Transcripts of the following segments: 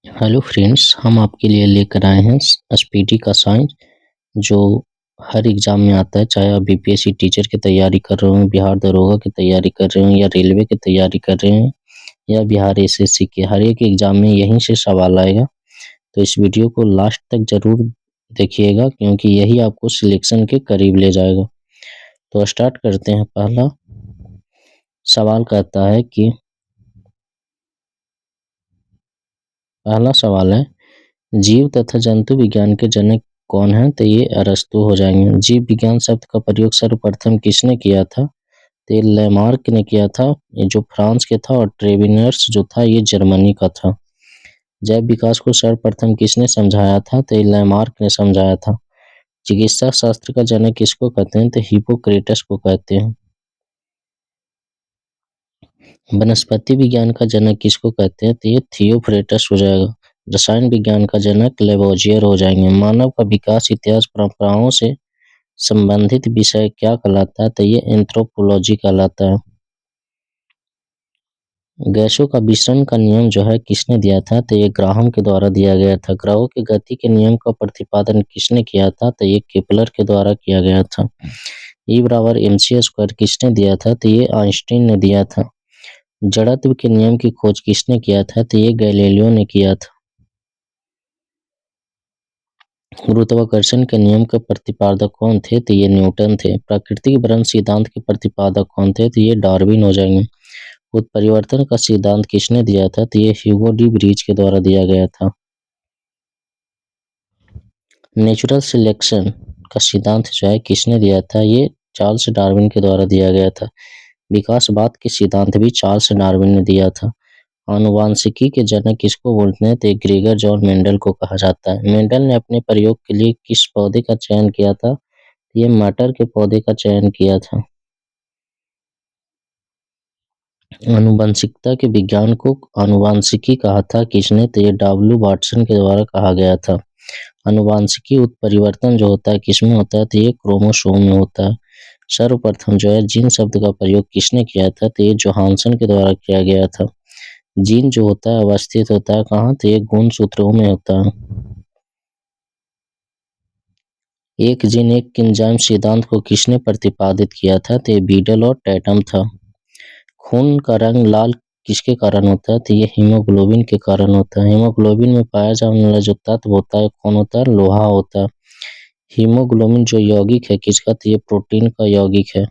Hello friends, हम आपके लिए लेकर आए हैं एसपीटी का साइंस जो हर एग्ज़ाम में आता है। चाहे आप बीपीएससी टीचर की तैयारी कर रहे हो, बिहार दरोगा की तैयारी कर रहे हो या रेलवे की तैयारी कर रहे हैं या बिहार एसएससी के, हर एक एग्ज़ाम में यहीं से सवाल आएगा। तो इस वीडियो को लास्ट तक ज़रूर देखिएगा क्योंकि यही आपको सिलेक्शन के करीब ले जाएगा। तो स्टार्ट करते हैं। पहला सवाल कहता है कि पहला सवाल है, जीव तथा जंतु विज्ञान के जनक कौन है? तो ये अरस्तु हो जाएंगे। जीव विज्ञान शब्द का प्रयोग सर्वप्रथम किसने किया था? तो ये लैमार्क ने किया था, ये जो फ्रांस के था, और ट्रेविनर्स जो था ये जर्मनी का था। जैव विकास को सर्वप्रथम किसने समझाया था? तो ये लैमार्क ने समझाया था। चिकित्सा शास्त्र का जनक किसको कहते हैं? तो हिप्पोक्रेटस को कहते हैं। वनस्पति विज्ञान का जनक किसको कहते हैं? तो ये थियोफ्रेटस हो जाएगा। रसायन विज्ञान का जनक लेवोजियर हो जाएंगे। मानव का विकास इतिहास परंपराओं से संबंधित विषय क्या कहलाता है? तो ये एंथ्रोपोलॉजी कहलाता है। गैसों का विसरण का नियम जो है किसने दिया था? तो ये ग्राहम के द्वारा दिया गया था। ग्रहों की गति के नियम का प्रतिपादन किसने किया था? तो ये केपलर के द्वारा किया गया था। E बराबर mc स्क्वायर किसने दिया था? तो ये आइंस्टीन ने दिया था। जड़त्व के नियम की खोज किसने किया था? तो ये गैलीलियो ने किया था। गुरुत्वाकर्षण के नियम के प्रतिपादक कौन थे? तो ये न्यूटन थे। प्राकृतिक वर्ण सिद्धांत के प्रतिपादक कौन थे? तो ये डार्विन हो जाएंगे। उत्परिवर्तन का सिद्धांत किसने दिया था? तो ये ह्यूगो डी ब्रीज के द्वारा दिया गया था। नेचुरल सिलेक्शन का सिद्धांत जो है किसने दिया था? ये चार्ल्स डार्विन के द्वारा दिया गया था। विकासवाद के सिद्धांत भी चार्ल्स डार्विन ने दिया था। आनुवांशिकी के जनक किसको बोलते हैं? तो ग्रेगर जॉन मेंडल को कहा जाता है। मेंडल ने अपने प्रयोग के लिए किस पौधे का चयन किया था? ये मटर के पौधे का चयन किया था। आनुवंशिकता के विज्ञान को आनुवांशिकी कहा था किसने? तो ये डब्ल्यू वाटसन के द्वारा कहा गया था। आनुवांशिकी उत्परिवर्तन जो होता है किसमें होता है? तो ये क्रोमोसोम में होता है। सर्वप्रथम जो है जीन शब्द का प्रयोग किसने किया था? तो ये जोहानसन के द्वारा किया गया था। जीन जो होता है अवस्थित होता है कहाँ? तो ये गुणसूत्रों में होता है। एक जीन एक एंजाइम सिद्धांत को किसने प्रतिपादित किया था? तो ये बीडल और टैटम था। खून का रंग लाल किसके कारण होता है? तो ये हीमोग्लोबिन के कारण होता है। हीमोग्लोबिन में पाया जाने वाला जो तत्व होता है कौन होता है? लोहा होता है। हीमोग्लोबिन जो यौगिक है किसका? तो ये प्रोटीन का यौगिक है।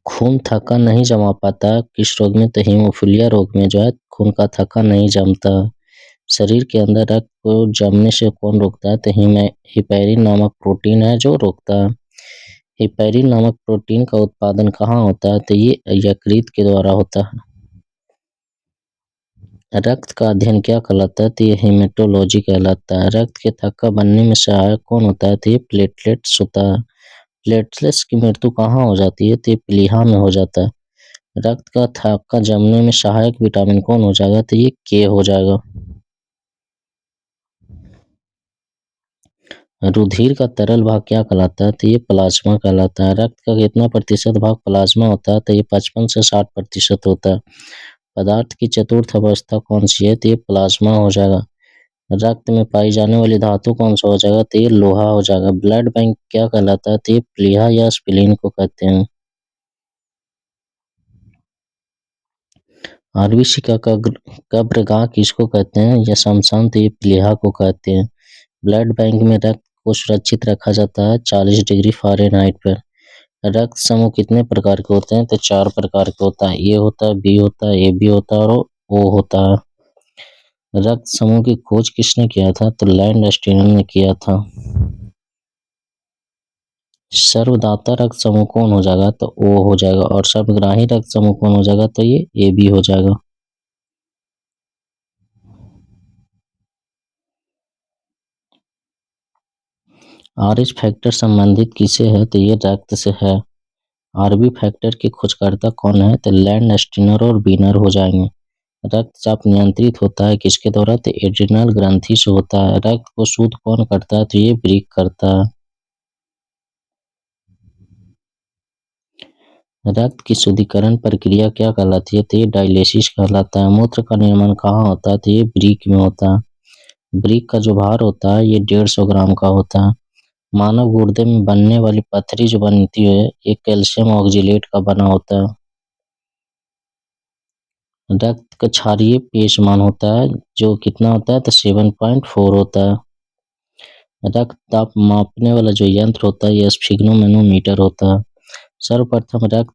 खून थक्का नहीं जमा पाता किस रोग में? तो हीमोफीलिया रोग में जो है खून का थक्का नहीं जमता। शरीर के अंदर रक्त को जमने से कौन रोकता है? तो हिपैरिन नामक प्रोटीन है जो रोकता है। हिपैरिन नामक प्रोटीन का उत्पादन कहाँ होता है? तो ये यकृत के द्वारा होता है। रक्त का अध्ययन क्या कहलाता है? तो ये हेमेटोलॉजी कहलाता है। रक्त के थक्का बनने में सहायक कौन होता है? तो ये प्लेटलेट्स होता है। प्लेटलेट्स की मृत्यु कहाँ हो जाती है? तो ये प्लीहा में हो जाता है। रक्त का थक्का जमने में सहायक विटामिन कौन हो जाएगा? तो ये के हो जाएगा। रुधिर का तरल भाग क्या कहलाता है? तो ये प्लाज्मा कहलाता है। रक्त का कितना प्रतिशत भाग प्लाज्मा होता है? तो ये 55 से 60% होता है। पदार्थ की चतुर्थ अवस्था कौन सी है? तो ये प्लाज्मा हो जाएगा। रक्त में पाई जाने वाली धातु कौन सा हो जाएगा? तो ये लोहा हो जाएगा। ब्लड बैंक क्या कहलाता है? तो ये प्लीहा या स्प्लीन को कहते हैं। आरबीसी का कब्रगाह किसको कहते हैं? या शमशान तो ये प्लीहा को कहते हैं। ब्लड बैंक में रक्त को सुरक्षित रखा जाता है 40 डिग्री फ़ारेनहाइट पर। रक्त समूह कितने प्रकार के होते हैं? तो 4 प्रकार के होता है। ए होता है, बी होता है, ए बी होता है और ओ होता है। रक्त समूह की खोज किसने किया था? तो लैंडस्टीनर ने किया था। सर्वदाता रक्त समूह कौन हो जाएगा? तो ओ हो जाएगा। और सर्वग्राही रक्त समूह कौन हो जाएगा? तो ये ए बी हो जाएगा। आरएच फैक्टर संबंधित किसे है? तो ये रक्त से है। आरबी फैक्टर के खोजकर्ता कौन है? तो लैंडस्टीनर और बीनर हो जाएंगे। रक्तचाप नियंत्रित होता है किसके द्वारा? तो एड्रिनल ग्रंथि से होता है। रक्त को शुद्ध कौन करता है? तो ये ब्रीक करता है। रक्त की शुद्धिकरण प्रक्रिया क्या कहलाती है? तो ये डायलिसिस कहलाता है। मूत्र का निर्माण कहाँ होता है? तो ये वृक्क में होता है। वृक्क का जो भार होता है ये 150 ग्राम का होता है। मानव गुर्दे में बनने वाली पत्थरी जो बनती है ये कैल्शियम ऑक्जेलेट का बना होता है। रक्त का क्षारीय पेशमान होता है जो कितना होता है? तो 7.4 होता है। रक्त दाब मापने वाला जो यंत्र होता है ये स्फिग्नोमेनोमीटर होता है। सर्वप्रथम रक्त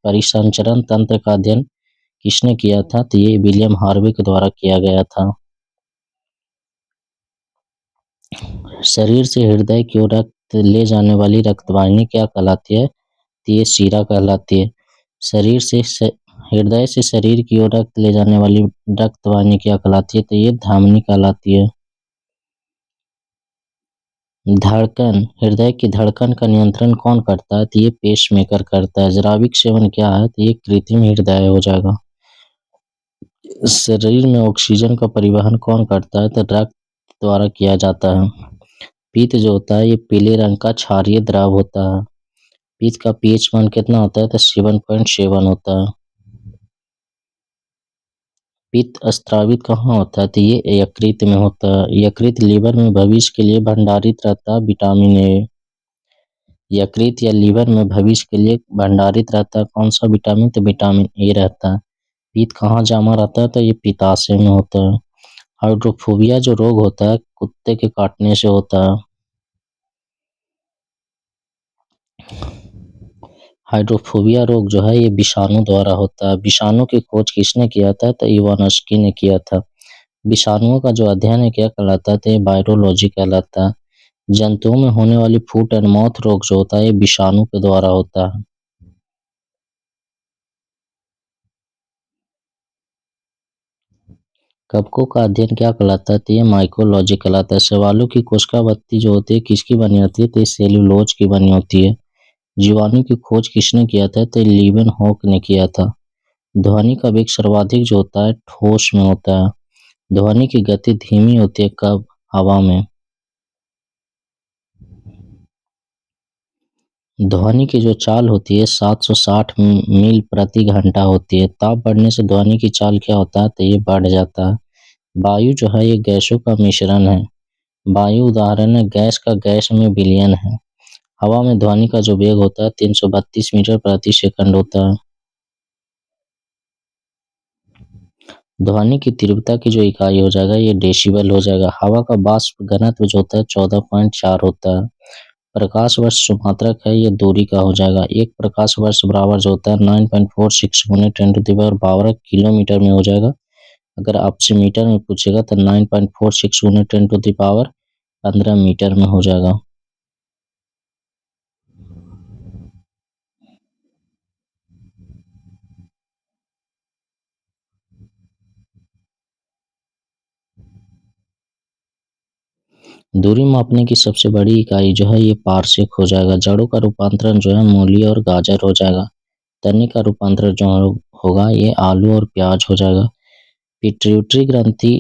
परिसंचरण तंत्र का अध्ययन किसने किया था? तो ये विलियम हार्वे के द्वारा किया गया था। शरीर से हृदय की ओर रक्त ले जाने वाली रक्तवाहिनी क्या कहलाती है? तो ये शिरा कहलाती है। हृदय से शरीर की ओर रक्त ले जाने वाली रक्तवाहिनी क्या कहलाती है? तो ये धमनी कहलाती है। धड़कन हृदय की धड़कन का नियंत्रण कौन करता है? तो ये पेसमेकर करता है। जराविक सेवन क्या है? तो ये कृत्रिम हृदय हो जाएगा। शरीर में ऑक्सीजन का परिवहन कौन करता है? तो रक्त द्वारा किया जाता है। पित्त जो होता है ये पीले रंग का क्षारीय द्रव होता है। पित्त का पीएच मान कितना होता है? तो 7.7 होता है। पित्त स्रावित कहाँ होता है? तो ये यकृत में होता है। यकृत लीवर में भविष्य के लिए भंडारित रहता है विटामिन ए। यकृत या लीवर में भविष्य के लिए भंडारित रहता है कौन सा विटामिन? तो विटामिन ए रहता है। पित्त कहाँ जमा रहता है? तो ये पित्ताशय में होता है। हाइड्रोफोबिया जो रोग होता है कुत्ते के काटने से होता है। हाइड्रोफोबिया रोग जो है ये विषाणु द्वारा होता है। विषाणु की खोज किसने किया था? तो इवानस्की ने किया था। विषाणुओं का जो अध्ययन है क्या कहलाता है? तो ये वायरोलॉजी कहलाता है। जंतुओं में होने वाली फुट एंड माउथ रोग जो होता है ये विषाणु के द्वारा होता है। कवकों का अध्ययन क्या कहलाता है? तो ये माइकोलॉजी कहलाता है। शैवालों की कोशिकावृत्ति जो होती है किसकी बनी होती है? तो ये सेल्यूलोज की बनी होती है। जीवाणु की खोज किसने किया था? तो लीवेनहॉक ने किया था। ध्वनि का वेग सर्वाधिक जो होता है ठोस में होता है। ध्वनि की गति धीमी होती है कब? हवा में। ध्वनि की जो चाल होती है 760 मील प्रति घंटा होती है। ताप बढ़ने से ध्वनि की चाल क्या होता है? तो ये बढ़ जाता है। वायु जो है ये गैसों का मिश्रण है। वायु उदाहरण है गैस का गैस में विलयन है। हवा में ध्वनि का जो वेग होता है 332 मीटर प्रति सेकंड होता है। ध्वनि की तीव्रता की जो इकाई हो जाएगा ये डेसिबल हो जाएगा। हवा का बाष्प घनत्व जो होता है 14.4 होता है। प्रकाश वर्ष जो मात्रक है ये दूरी का हो जाएगा। एक प्रकाश वर्ष बराबर जो होता है 9.46 × 10⁻12 किलोमीटर में हो जाएगा। अगर आपसे मीटर में पूछेगा तो 9.46 × 10⁻15 मीटर में हो जाएगा। दूरी मापने की सबसे बड़ी इकाई जो है ये पारसेक हो जाएगा। जड़ों का रूपांतरण जो है मूली और गाजर हो जाएगा। तने का रूपांतरण जो होगा ये आलू और प्याज हो जाएगा। पिट्यूटरी ग्रंथि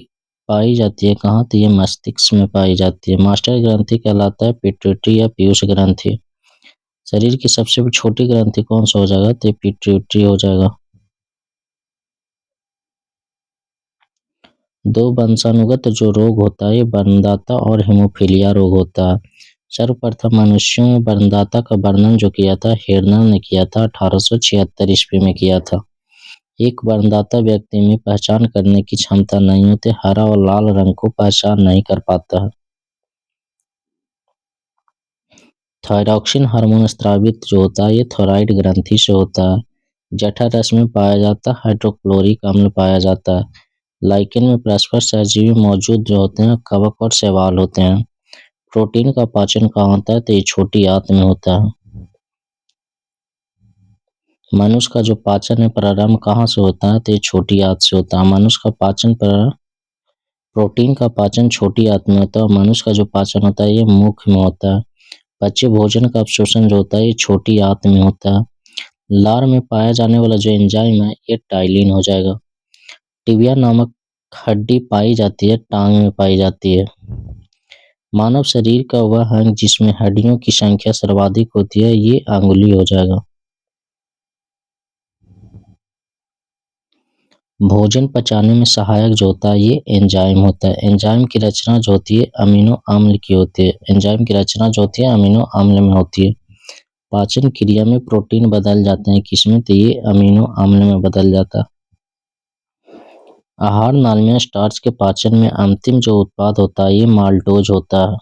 पाई जाती है कहाँ? तो ये मस्तिष्क में पाई जाती है। मास्टर ग्रंथि कहलाता है पिट्यूटरी या पीयूष ग्रंथि। शरीर की सबसे छोटी ग्रंथि कौन सा हो जाएगा? तो पिट्यूटरी हो जाएगा। दो वंशानुगत जो रोग होता है ये वर्णदाता और हेमोफीलिया रोग होता है। सर्वप्रथम मनुष्यों में वर्णदाता का वर्णन जो किया था हेर्नर ने किया था 1876 ईस्वी में किया था। एक वर्णदाता व्यक्ति में पहचान करने की क्षमता नहीं होती, हरा और लाल रंग को पहचान नहीं कर पाता है। थायरॉक्सिन हार्मोन स्रावित जो होता है ये थायराइड ग्रंथि से होता है। जठर रस में पाया जाता है हाइड्रोक्लोरिक अम्ल पाया जाता है। लाइकेन में परस्पर सहजीवी मौजूद जो होते हैं कवक और शैवाल होते हैं। प्रोटीन का पाचन कहाँ होता है? तो ये छोटी आंत में होता है। मनुष्य का जो पाचन है प्रारंभ कहाँ से होता है? तो ये छोटी आंत से होता है। मनुष्य का पाचन प्रोटीन का पाचन छोटी आंत में होता है और मनुष्य का जो पाचन होता है ये मुख में होता है। पचे भोजन का अवशोषण जो होता है ये छोटी आंत में होता है। लार में पाया जाने वाला जो एंजाइम है ये टाइलिन हो जाएगा। टिबिया नामक हड्डी पाई जाती है टांग में पाई जाती है। मानव शरीर का वह अंग जिसमें हड्डियों की संख्या सर्वाधिक होती है, ये अंगुली हो जाएगा। भोजन पचाने में सहायक जो होता है ये एंजाइम होता है। एंजाइम की रचना जो होती है अमीनो अम्ल की होती है। एंजाइम की रचना जो होती है अमीनो अम्ल में होती है। पाचन क्रिया में प्रोटीन बदल जाते हैं, किसमें? तो ये अमीनो अम्ल में बदल जाता है। आहार नाल में स्टार्च के पाचन में अंतिम जो उत्पाद होता है ये माल्टोज होता है।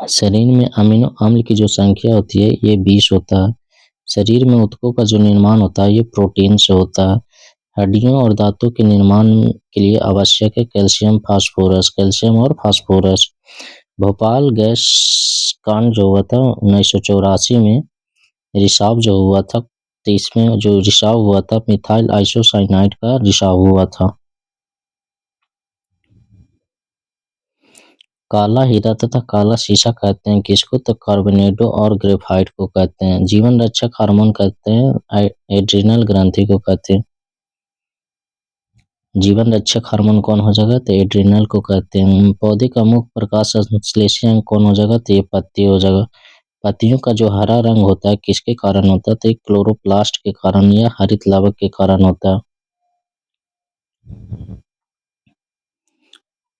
शरीर में अमीनो अम्ल की जो संख्या होती है ये 20 होता है। शरीर में ऊतकों का जो निर्माण होता है ये प्रोटीन से होता है। हड्डियों और दांतों के निर्माण के लिए आवश्यक है कैल्शियम फास्फोरस, कैल्शियम और फास्फोरस। भोपाल गैस कांड जो हुआ था 1984 में, रिसाव जो हुआ था, तो इसमें जो रिसाव हुआ था मिथाइल आइसोसाइनाइड का रिसाव हुआ था। काला हीरा तथा काला शीशा कहते हैं किसको? तो कार्बोनेडो और ग्रेफाइट को कहते हैं। जीवन रक्षक हार्मोन कहते हैं एड्रिनल ग्रंथि को कहते हैं। जीवन रक्षक हार्मोन कौन हो जाएगा? तो एड्रिनल को कहते हैं। पौधे का मुख्य प्रकाश संश्लेषी अंग कौन हो जाएगा? तो ये पत्ती हो जाएगा। पत्तियों का जो हरा रंग होता है किसके कारण होता है? तो एक क्लोरोप्लास्ट के कारण या हरित लावक के कारण होता है।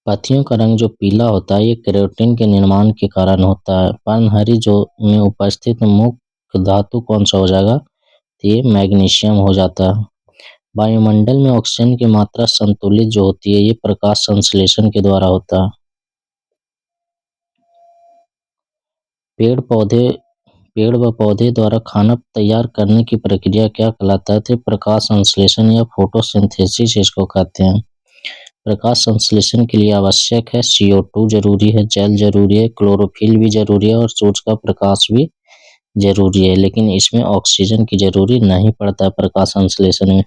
पत्तियों का रंग जो पीला होता है ये केरोटीन के निर्माण के कारण होता है। पर्णहरी जो में उपस्थित मुख्य धातु कौन सा हो जाएगा? तो ये मैग्नीशियम हो जाता है। वायुमंडल में ऑक्सीजन की मात्रा संतुलित जो होती है ये प्रकाश संश्लेषण के द्वारा होता है। पेड़ व पौधे द्वारा खाना तैयार करने की प्रक्रिया क्या कहलाता है? तो प्रकाश संश्लेषण या फोटोसिंथेसिस इसको कहते हैं। प्रकाश संश्लेषण के लिए आवश्यक है CO2 जरूरी है, जल जरूरी है, क्लोरोफिल भी जरूरी है और सूरज का प्रकाश भी जरूरी है, लेकिन इसमें ऑक्सीजन की जरूरी नहीं पड़ता प्रकाश संश्लेषण में।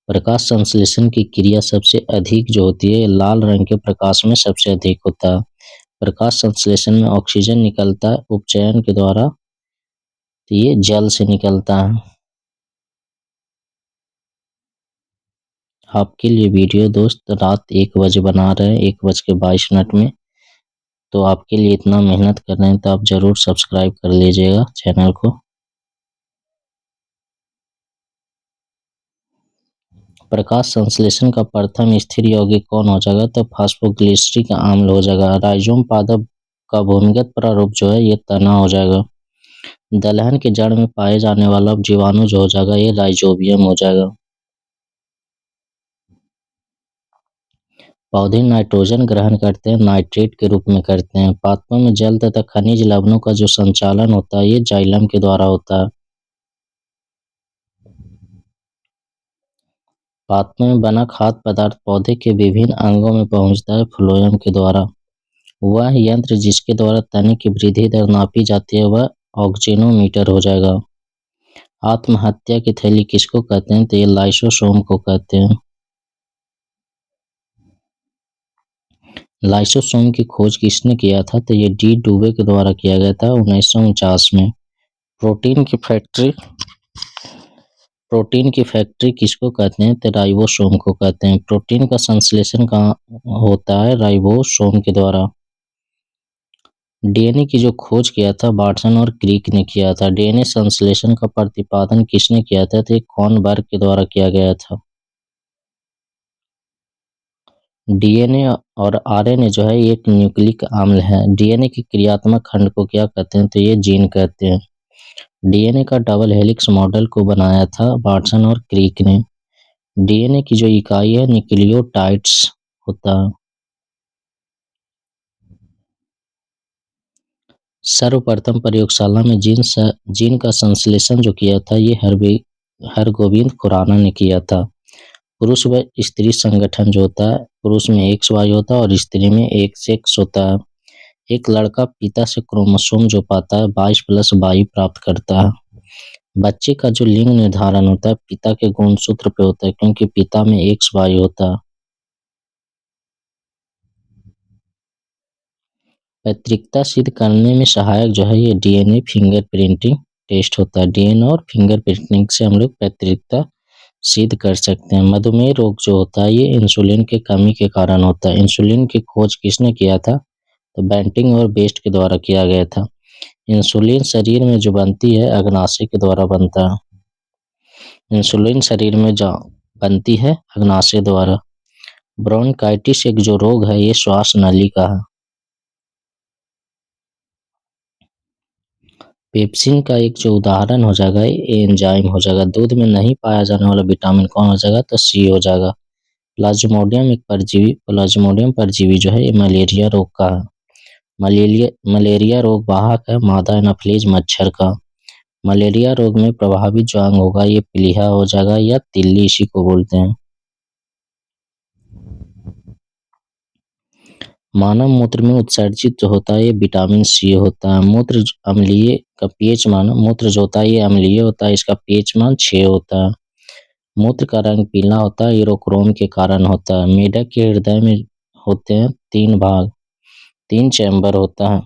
प्रकाश संश्लेषण की क्रिया सबसे अधिक जो होती है लाल रंग के प्रकाश में सबसे अधिक होता है। प्रकाश संश्लेषण में ऑक्सीजन निकलता है उपचयन के द्वारा, तो ये जल से निकलता है। आपके लिए वीडियो दोस्त रात 1 बजे बना रहे हैं, 1:22 में, तो आपके लिए इतना मेहनत कर रहे हैं तो आप जरूर सब्सक्राइब कर लीजिएगा चैनल को। प्रकाश संश्लेषण का प्रथम स्थिर यौगिक कौन हो जाएगा? तो फास्फोग्लिसरिक अम्ल हो जाएगा। राइजोम पादप का भूमिगत प्रारूप जो है ये तना हो जाएगा। दलहन के जड़ में पाए जाने वाला जीवाणु जो हो जाएगा ये राइजोबियम हो जाएगा। पौधे नाइट्रोजन ग्रहण करते हैं, नाइट्रेट के रूप में करते हैं। पादपों में जल तथा खनिज लवणों का जो संचालन होता है ये जाइलम के द्वारा होता है। पादपों में बना खाद्य पदार्थ पौधे के विभिन्न अंगों में पहुंचता है फ्लोएम के द्वारा। वह यंत्र जिसके द्वारा तने की वृद्धि दर नापी जाती है वह ऑक्जेनोमीटर हो जाएगा। आत्महत्या की थैली किसको कहते हैं? तो ये लाइसोसोम को कहते हैं। लाइसोसोम की खोज किसने किया था? तो ये डी डुबे के द्वारा किया गया था 1949 में। प्रोटीन की फैक्ट्री किसको कहते हैं? तो राइबोसोम को कहते हैं। प्रोटीन का संश्लेषण कहाँ होता है? राइबोसोम के द्वारा। डीएनए की जो खोज किया था वाटसन और क्रिक ने किया था। डीएनए संश्लेषण का प्रतिपादन किसने किया था? तो कॉर्नबर्ग के द्वारा किया गया था। डीएनए और आरएनए जो है ये एक न्यूक्लिक अम्ल है। डीएनए की क्रियात्मक खंड को क्या कहते हैं? तो ये जीन कहते हैं। डीएनए का डबल हेलिक्स मॉडल को बनाया था वाटसन और क्रिक ने। डीएनए की जो इकाई है न्यूक्लियोटाइड्स होता है। सर्वप्रथम प्रयोगशाला में जीन का संश्लेषण जो किया था ये हरगोविंद खुराना ने किया था। पुरुष व स्त्री संगठन जो होता है, पुरुष में XY होता है और स्त्री में XX होता है। एक लड़का पिता से क्रोमोसोम जो पाता है 22+22 प्राप्त करता है। बच्चे का जो लिंग निर्धारण होता है पिता के गुणसूत्र पे होता है, क्योंकि पिता में XY होता है। पैतृकता सिद्ध करने में सहायक जो है ये डीएनए फिंगरप्रिंटिंग टेस्ट होता है। डीएनए और फिंगरप्रिंटिंग से हम लोग पैतृकता सिद्ध कर सकते हैं। मधुमेह रोग जो होता है ये इंसुलिन की कमी के कारण होता है। इंसुलिन की खोज किसने किया था? तो बेंटिंग और बेस्ट के द्वारा किया गया था। इंसुलिन शरीर में जो बनती है अग्नाशय के द्वारा बनता है। इंसुलिन शरीर में जो बनती है अग्नाशय द्वारा। ब्रोंकाइटिस एक जो रोग है ये श्वास नली का है। पेप्सिन का एक जो उदाहरण हो जाएगा ये एंजाइम हो जाएगा। दूध में नहीं पाया जाने वाला विटामिन कौन हो जाएगा? तो सी हो जाएगा। प्लाज्मोडियम एक परजीवी, प्लाज्मोडियम परजीवी जो है ये मलेरिया रोग का है। मलेरिया रोग वाहक है मादा एनाफिलीज मच्छर का। मलेरिया रोग में प्रभावित जो अंग होगा ये प्लीहा हो जाएगा या तिल्ली, इसी को बोलते हैं। मानव मूत्र में उत्सर्जित जो होता है ये विटामिन सी होता है। मूत्र अम्लीय का पीएच मान, मूत्र जो होता है ये अम्लीय होता है, इसका पीएच मान 6 होता है। मूत्र का रंग पीला होता है, यूरोक्रोम के कारण होता है। मेढक के हृदय में होते हैं 3 भाग, 3 चैम्बर होता है।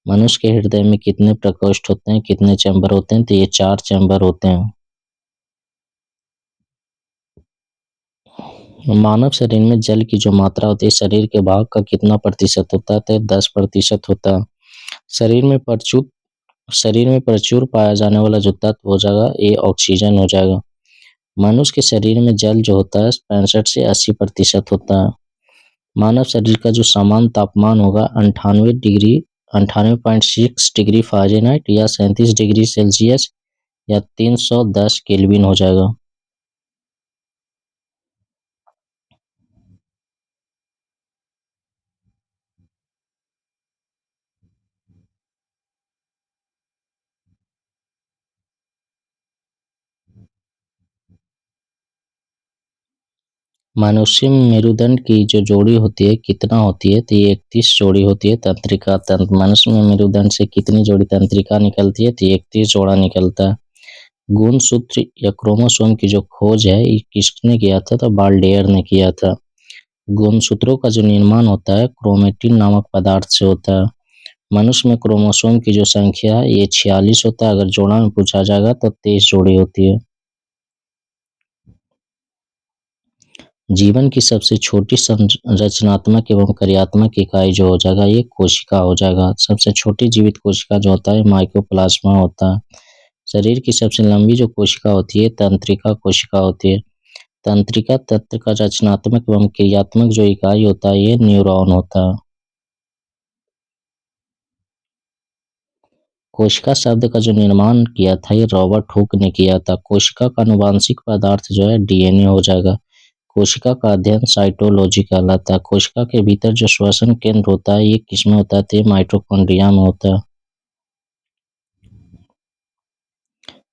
मनुष्य के हृदय में कितने प्रकोष्ठ होते हैं, कितने चैम्बर होते हैं? तो ये 4 चैम्बर होते हैं। मानव शरीर में जल की जो मात्रा होती है शरीर के भाग का कितना प्रतिशत होता है? तो 10% होता है। शरीर में प्रचुर पाया जाने वाला जो तत्व हो जाएगा ये ऑक्सीजन हो जाएगा। मनुष्य के शरीर में जल जो होता है 65 से 80% होता है। मानव शरीर का जो सामान्य तापमान होगा 98.6 डिग्री फ़ारेनहाइट या 37 डिग्री सेल्सियस या 310 केल्विन हो जाएगा। मनुष्य में मेरुदंड की जो जोड़ी होती है कितना होती है? तो ये 31 जोड़ी होती है तंत्रिका तंत्र। मनुष्य में मेरुदंड से कितनी जोड़ी तंत्रिका निकलती है? तो 31 जोड़ा निकलता है। गुणसूत्र या क्रोमोसोम की जो खोज है ये किसने किया था? तो बाल्डेयर ने किया था। गुणसूत्रों का जो निर्माण होता है क्रोमेटिन नामक पदार्थ से होता है। मनुष्य में क्रोमोसोम की जो संख्या है ये 46 होता है। अगर जोड़ा में पूछा जाएगा तो 23 जोड़ी होती है। जीवन की सबसे छोटी संरचनात्मक एवं कार्यात्मक इकाई जो हो जाएगा ये कोशिका हो जाएगा। सबसे छोटी जीवित कोशिका जो होता है माइकोप्लाज्मा होता है। शरीर की सबसे लंबी जो कोशिका होती है तंत्रिका कोशिका होती है। तंत्रिका तंत्र का रचनात्मक एवं क्रियात्मक जो इकाई होता है ये न्यूरॉन होता है। कोशिका शब्द का जो निर्माण किया था ये रॉबर्ट हुक ने किया था। कोशिका का आनुवांशिक पदार्थ जो है डीएनए हो जाएगा। कोशिका का अध्ययन साइटोलॉजी कहलाता है। कोशिका के भीतर जो श्वसन केंद्र होता है ये किसमें होता है? तो ये माइटोकॉन्ड्रिया में होता है।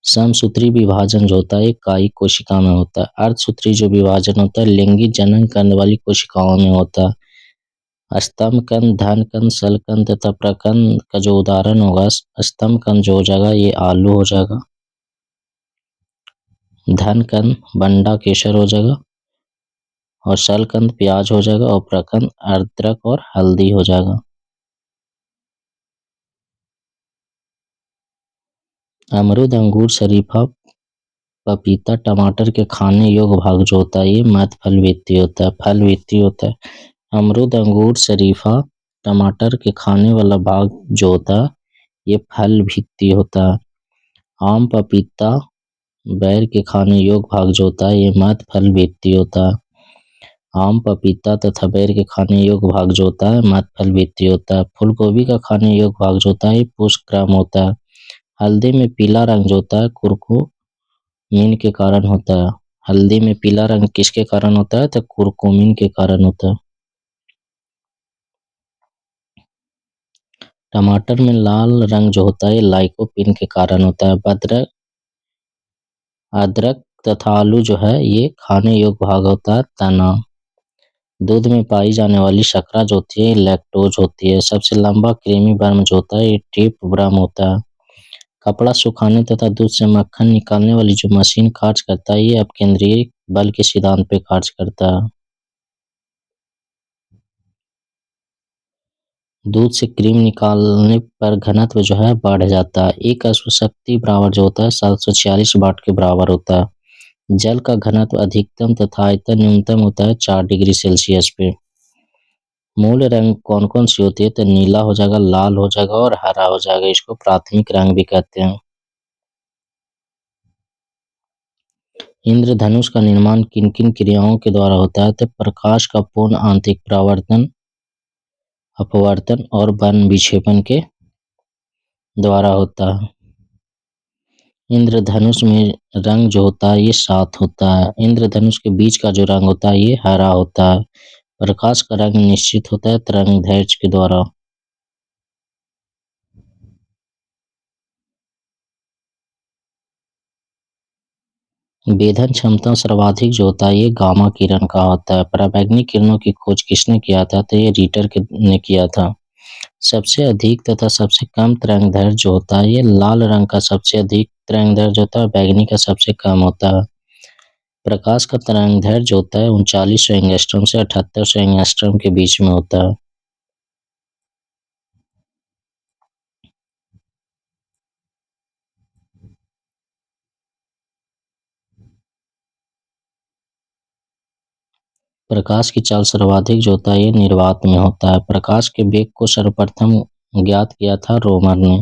समसूत्री विभाजन जो होता है ये कायी कोशिका में होता है। अर्धसूत्री जो विभाजन होता है लिंगी जनन करने वाली कोशिकाओं में होता है। स्तंभ कंद, धन कंद, सल कंद तथा प्रकंद का जो उदाहरण होगा स्तंभ कंद जो हो जाएगा ये आलू हो जाएगा। धन कंद बंडा केसर हो जाएगा और शलकंद प्याज हो जाएगा और प्रकंद अदरक और हल्दी हो जाएगा। अमरूद, अंगूर, शरीफा, पपीता, टमाटर के खाने योग्य भाग जो होता है ये मध्य फल वित्तीय होता है, फल वित्तीय होता है। अमरूद, अंगूर, शरीफा, टमाटर के खाने वाला भाग जो होता है ये फल वित्तीय होता है। आम, पपीता, बैर के खाने योग्य भाग जो होता है ये मध्य फल वित्तीय होता है। आम, पपीता तथा बेर के खाने योग्य भाग जो होता है मध्य फल वित्तीय होता है। फूल गोभी का खाने योग्य भाग जो होता है ये पुष्पक्रम होता है। हल्दी में पीला रंग जो होता है कुरकुमीन के कारण होता है। हल्दी में पीला रंग किसके कारण होता है? तो कुरकुमीन के कारण होता है। टमाटर में लाल रंग जो होता है लाइकोपीन के कारण होता है। अदरक तथा आलू जो है ये खाने योग्य भाग होता है तना। दूध में पाई जाने वाली शर्करा जो होती है लैक्टोज होती है। सबसे लंबा क्रीमी वर्म जो होता है ये टेप वर्म होता है। कपड़ा सुखाने तथा दूध से मक्खन निकालने वाली जो मशीन कार्य करता है ये अपकेंद्रीय बल के सिद्धांत पे कार्य करता है। दूध से क्रीम निकालने पर घनत्व जो है बढ़ जाता है। एक अश्व शक्ति बराबर जो होता है 746 वाट के बराबर होता है। जल का घनत्व अधिकतम तथा आयतन न्यूनतम होता है 4 डिग्री सेल्सियस पे। मूल रंग कौन कौन सी होती है? तो नीला हो जाएगा, लाल हो जाएगा और हरा हो जाएगा। इसको प्राथमिक रंग भी कहते हैं। इंद्रधनुष का निर्माण किन किन क्रियाओं के द्वारा होता है? तो प्रकाश का पूर्ण आंतरिक परावर्तन, अपवर्तन और वन विक्षेपण के द्वारा होता है। इंद्रधनुष में रंग जो होता है ये 7 होता है। इंद्रधनुष के बीच का जो रंग होता है ये हरा होता है। प्रकाश का रंग निश्चित होता है तरंगदैर्घ्य के द्वारा। वेधन क्षमता सर्वाधिक जो होता है ये गामा किरण का होता है। पराबैंगनी किरणों की खोज किसने किया था? तो ये रीटर ने किया था। सबसे अधिक तथा सबसे कम तरंगदैर्घ्य जो होता है ये लाल रंग का सबसे अधिक तरंगदैर्घ्य होता है, बैगनी का सबसे कम होता है। प्रकाश का तरंगदैर्घ्य जो होता है 3900 एंगस्ट्रॉम से 7800 एंगस्ट्रॉम के बीच में होता है। प्रकाश की चाल सर्वाधिक जो होता है ये निर्वात में होता है। प्रकाश के वेग को सर्वप्रथम ज्ञात किया था रोमर ने।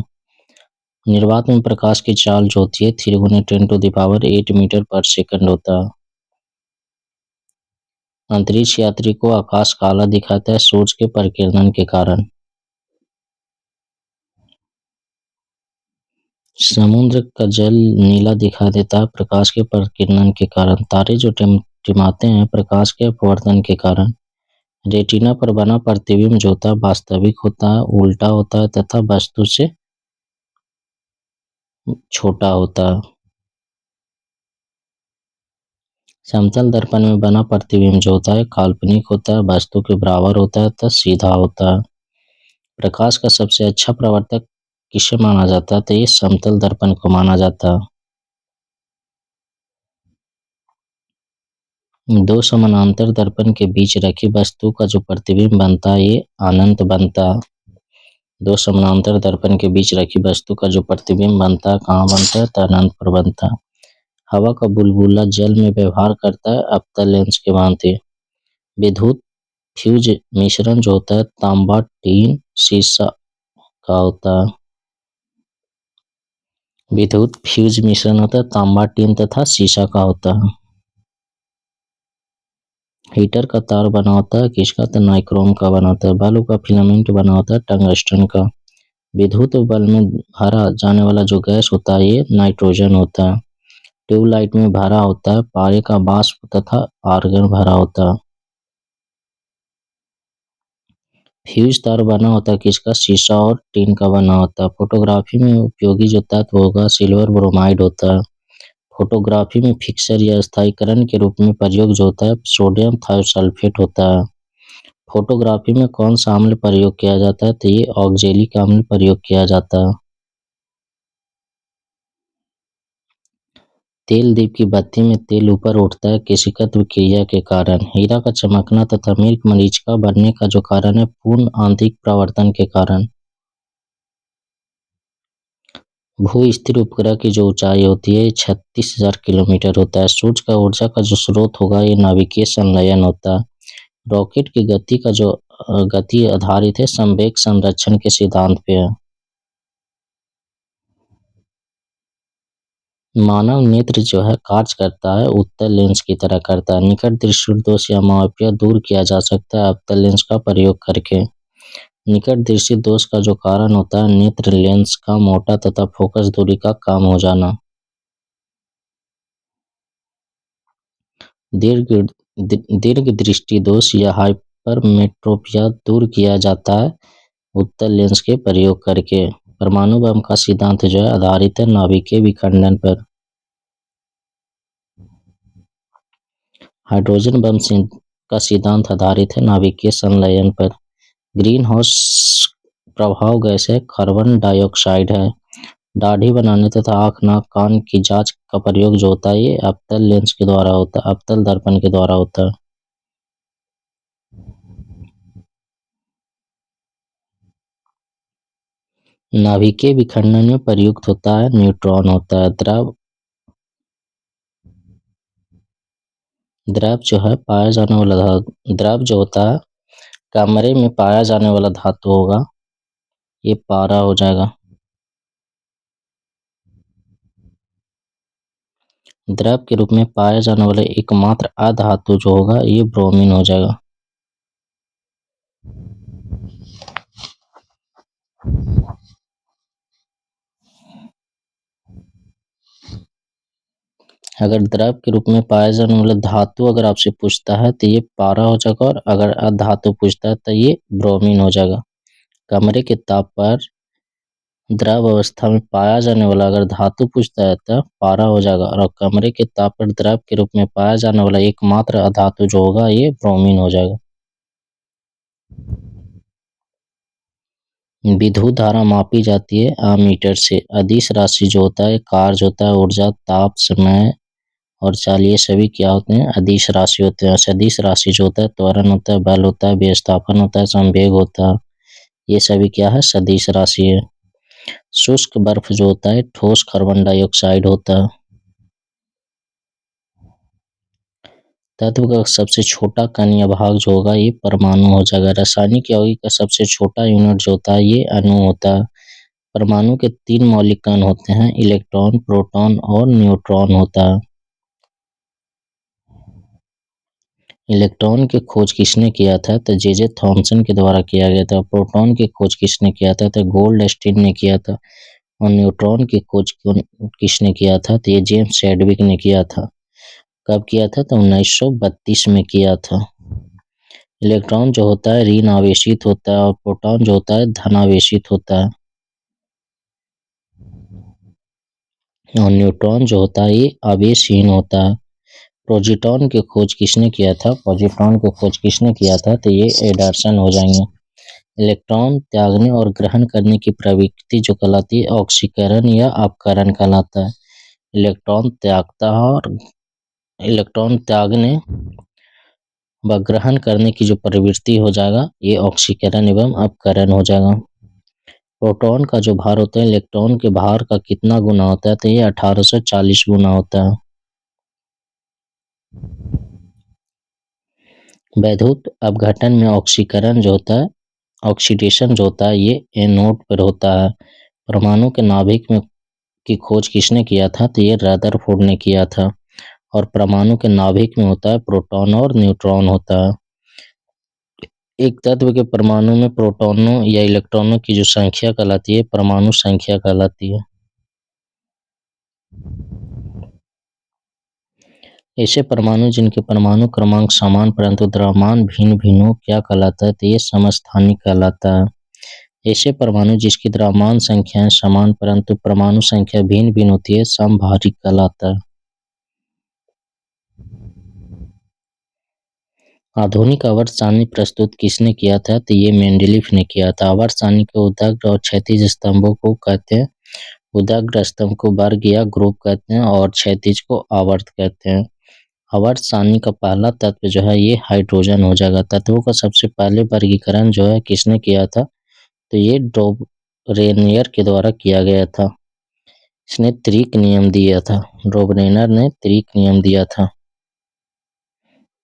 निर्वात में प्रकाश की चाल जो होती है 3 × 10⁸ मीटर पर सेकंड होता है। अंतरिक्ष यात्री को आकाश काला दिखाता है सूरज के परिकिरण के कारण। समुद्र का जल नीला दिखा देता है प्रकाश के परिकिरण के कारण। तारे जो टिमटिमाते हैं प्रकाश के अपवर्तन के कारण। रेटिना पर बना प्रतिबिंब जो होता है वास्तविक होता है, उल्टा होता है तथा वस्तु से छोटा होता है। समतल दर्पण में बना प्रतिबिंब जो होता है काल्पनिक होता है, वस्तु के बराबर होता है तथा सीधा होता है। प्रकाश का सबसे अच्छा प्रवर्तक किसे माना जाता है? तो ये समतल दर्पण को माना जाता है। दो समानांतर दर्पण के बीच रखी वस्तु का जो प्रतिबिंब बनता है ये अनंत बनता है। दो समानांतर दर्पण के बीच रखी वस्तु का जो प्रतिबिंब बनता है कहाँ बनता है? तो अनंत पर बनता है। हवा का बुलबुला जल में व्यवहार करता है अवतल लेंस के भांति। विद्युत फ्यूज मिश्रण जो होता है तांबा टीन सीसा का होता है। विद्युत फ्यूज मिश्रण होता है तांबा टीन तथा सीसा का होता है। हीटर का तार बना होता है किसका? तो नाइक्रोम का बना होता है। बल्ब का फिलामेंट बना होता है टंगस्टन का। विद्युत बल्ब में भरा जाने वाला जो गैस होता है ये नाइट्रोजन होता है। ट्यूबलाइट में भरा होता है पारे का वाष्प तथा आर्गन भरा होता है। फ्यूज तार बना होता है किसका? शीशा और टीन का बना होता है। फोटोग्राफी में उपयोगी जो तत्व होगा सिल्वर ब्रोमाइड होता है। फोटोग्राफी में फिक्सर या स्थायीकरण के रूप में प्रयोग जो होता है सोडियम थायोसल्फेट होता है। फोटोग्राफी में कौन सा अम्ल प्रयोग किया जाता है? तो ये ऑक्जेलिक अम्ल प्रयोग किया जाता है। तेल दीप की बत्ती में तेल ऊपर उठता है केशिकत्व क्रिया के कारण। हीरा का चमकना तथा मिल्क मरीचिका बनने का जो कारण है पूर्ण आंतरिक परावर्तन के कारण। भू स्थिर उपग्रह की जो ऊंचाई होती है 36,000 किलोमीटर होता है। सूर्य का ऊर्जा का जो स्रोत होगा ये नाभिकीय संलयन होता है। रॉकेट की गति का जो गति आधारित है संवेग संरक्षण के सिद्धांत पे है। मानव नेत्र जो है कार्य करता है उत्तल लेंस की तरह करता है। निकट दृष्टि दोष या मायोपिया दूर किया जा सकता है अवतल लेंस का प्रयोग करके। निकट दृष्टि दोष का जो कारण होता है नेत्र लेंस का मोटा तथा फोकस दूरी का कम हो जाना। दीर्घ दीर्घ दृष्टि दोष या हाइपरमेट्रोपिया दूर किया जाता है उत्तल लेंस के प्रयोग करके। परमाणु बम का सिद्धांत जो है आधारित है नाभिकीय विखंडन पर। हाइड्रोजन बम का सिद्धांत आधारित है नाभिकीय संलयन पर। ग्रीन हाउस प्रभाव गैस है कार्बन डाइऑक्साइड है। दाढ़ी बनाने तथा आँख नाक कान की जांच का प्रयोग जो होता है ये अवतल लेंस के द्वारा होता है अवतल दर्पण के द्वारा होता है। नाभिकीय विखंडन में प्रयुक्त होता है न्यूट्रॉन होता है। द्रव द्रव जो है पाया जाने वाला धातु, द्रव जो होता है कमरे में पाया जाने वाला धातु होगा, ये पारा हो जाएगा। द्रव के रूप में पाया जाने वाला एकमात्र अधातु जो होगा ये ब्रोमीन हो जाएगा। अगर द्रव के रूप में पाया जाने वाला धातु अगर आपसे पूछता है तो ये पारा हो जाएगा, और अगर अधातु पूछता है तो ये ब्रोमीन हो जाएगा। कमरे के ताप पर द्रव अवस्था में पाया जाने वाला अगर धातु पूछता है तो पारा हो जाएगा, और कमरे के ताप पर द्रव के रूप में पाया जाने वाला एकमात्र अधातु जो होगा ये ब्रोमीन हो जाएगा। विद्युत धारा मापी जाती है अमीटर से। अदिश राशि जो होता है कार्य होता है, ऊर्जा, ताप, समय और चाल, ये सभी क्या होते हैं? अदिश राशि होते हैं। सदिश राशि जो होता है त्वरण होता है, बल होता है, विस्थापन होता है, संवेग होता है, ये सभी क्या है? सदिश राशि है। शुष्क बर्फ जो होता है ठोस कार्बन डाइऑक्साइड होता है। तत्व का सबसे छोटा कणीय भाग जो होगा ये परमाणु हो जाएगा। रासायनिक यौगिक का सबसे छोटा यूनिट जो होता है ये अणु होता है। परमाणु के 3 मौलिक कण होते हैं, इलेक्ट्रॉन, प्रोटॉन और न्यूट्रॉन होता है। इलेक्ट्रॉन की खोज किसने किया था? तो जे थॉमसन के द्वारा किया गया था। प्रोटॉन की खोज किसने किया था? तो गोल्डस्टीन ने किया था। और न्यूट्रॉन की खोज किसने किया था? तो ये जेम्स चैडविक ने किया था। कब किया था? तो 1932 में किया था। इलेक्ट्रॉन जो होता है ऋण आवेशित होता है, और प्रोटॉन जो होता है धनावेशित होता है, और न्यूट्रॉन जो होता है ये आवेशहीन होता है। प्रोजीटॉन की खोज किसने किया था? प्रोजीटॉन की खोज किसने किया था? तो ये एडरसन हो जाएंगे। इलेक्ट्रॉन त्यागने और ग्रहण करने की प्रवृत्ति जो कहलाती है ऑक्सीकरण या अपकरण कहलाता है। इलेक्ट्रॉन त्यागता है, और इलेक्ट्रॉन त्यागने व ग्रहण करने की जो प्रवृत्ति हो जाएगा ये ऑक्सीकरण एवं अपकरण हो जाएगा। प्रोटॉन का जो भार होता है इलेक्ट्रॉन के भार का कितना गुना होता है? तो ये 1840 गुना होता है। वैद्युत अपघटन में ऑक्सीकरण जो होता है, ऑक्सीडेशन जो होता है ये एनोड पर होता है। परमाणु के नाभिक में की खोज किसने किया था? तो ये रदरफोर्ड ने किया था। और परमाणु के नाभिक में होता है प्रोटॉन और न्यूट्रॉन होता है। एक तत्व के परमाणु में प्रोटॉनों या इलेक्ट्रॉनों की जो संख्या कहलाती है परमाणु संख्या कहलाती है। ऐसे परमाणु जिनके परमाणु क्रमांक समान परंतु द्रव्यमान भिन्न भिन्न हो क्या कहलाता है? तो ये समस्थानिक कहलाता है। ऐसे परमाणु जिसकी द्रव्यमान संख्याएं समान परंतु परमाणु संख्या भिन्न भिन्न होती है समभारिक कहलाता है। आधुनिक आवर्त सारणी प्रस्तुत किसने किया था? तो ये मेंडेलीव ने किया था। आवर्त सारणी के उदाग्र और क्षैतिज स्तंभों को कहते हैं, उदाग्र स्तंभ को वर्ग या ग्रुप कहते हैं, और क्षैतिज को आवर्त कहते हैं। आवर्त सारणी का पहला तत्व जो है ये हाइड्रोजन हो जाएगा। तत्वों का सबसे पहले वर्गीकरण जो है किसने किया था? तो ये ड्रोबरेनियर के द्वारा किया गया था। इसने त्रिक नियम दिया था। ड्रोबरेनर ने त्रिक नियम दिया था।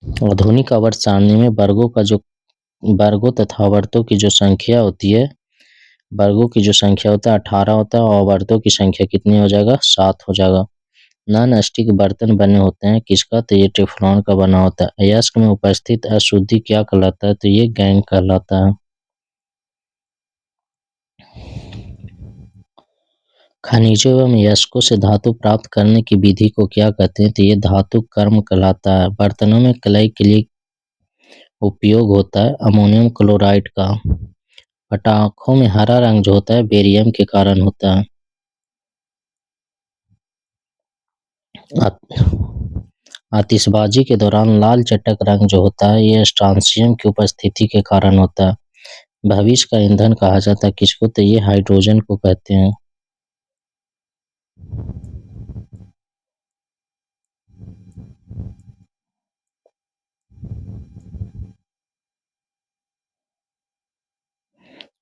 आधुनिक आवर्त सारणी में वर्गों तथा आवर्तों की जो संख्या होती है, वर्गों की जो संख्या होता है 18 होता है, और आवर्तों की संख्या कितनी हो जाएगा? 7 हो जाएगा। नॉन स्टिक बर्तन बने होते हैं किसका? तो ये टेफ्लॉन का बना होता है। अयस्क में उपस्थित अशुद्धि क्या कहलाता है? तो ये गैंग कहलाता है। खनिजों एवं अयस्कों से धातु प्राप्त करने की विधि को क्या कहते हैं? तो ये धातु कर्म कहलाता है। बर्तनों में कलाई के लिए उपयोग होता है अमोनियम क्लोराइड का। पटाखों में हरा रंग जो होता है बेरियम के कारण होता है। आतिशबाजी के दौरान लाल चटक रंग जो होता है ये स्ट्रांसियम की उपस्थिति के कारण होता है। भविष्य का ईंधन कहा जाता है किसको? तो ये हाइड्रोजन को कहते हैं।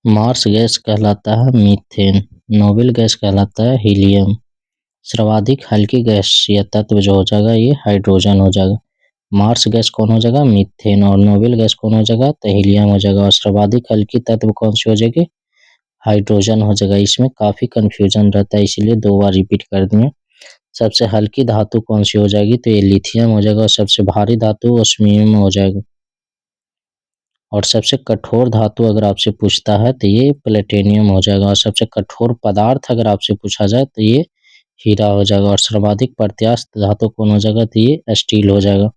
मार्स गैस कहलाता है मीथेन। नोबेल गैस कहलाता है हीलियम। सर्वाधिक हल्की गैस या तत्व जो हो जाएगा ये हाइड्रोजन हो जाएगा। मार्स गैस कौन हो जाएगा? मीथेन। और नोबेल गैस कौन हो जाएगा? तो हीलियम हो जाएगा। और सर्वाधिक हल्की तत्व कौन सी हो जाएगी? हाइड्रोजन हो जाएगा। इसमें काफी कंफ्यूजन रहता है, इसीलिए 2 बार रिपीट कर दिए। सबसे हल्की धातु कौन सी हो जाएगी? तो ये लिथियम हो जाएगा। और सबसे भारी धातु ओस्मियम हो जाएगा। और सबसे कठोर धातु अगर आपसे पूछता है तो ये प्लेटिनियम हो जाएगा। और सबसे कठोर पदार्थ अगर आपसे पूछा जाए तो ये हीरा हो जाएगा। और सर्वाधिक प्रत्यास्थ धातु कौन हो जाएगा? तो ये स्टील हो जाएगा।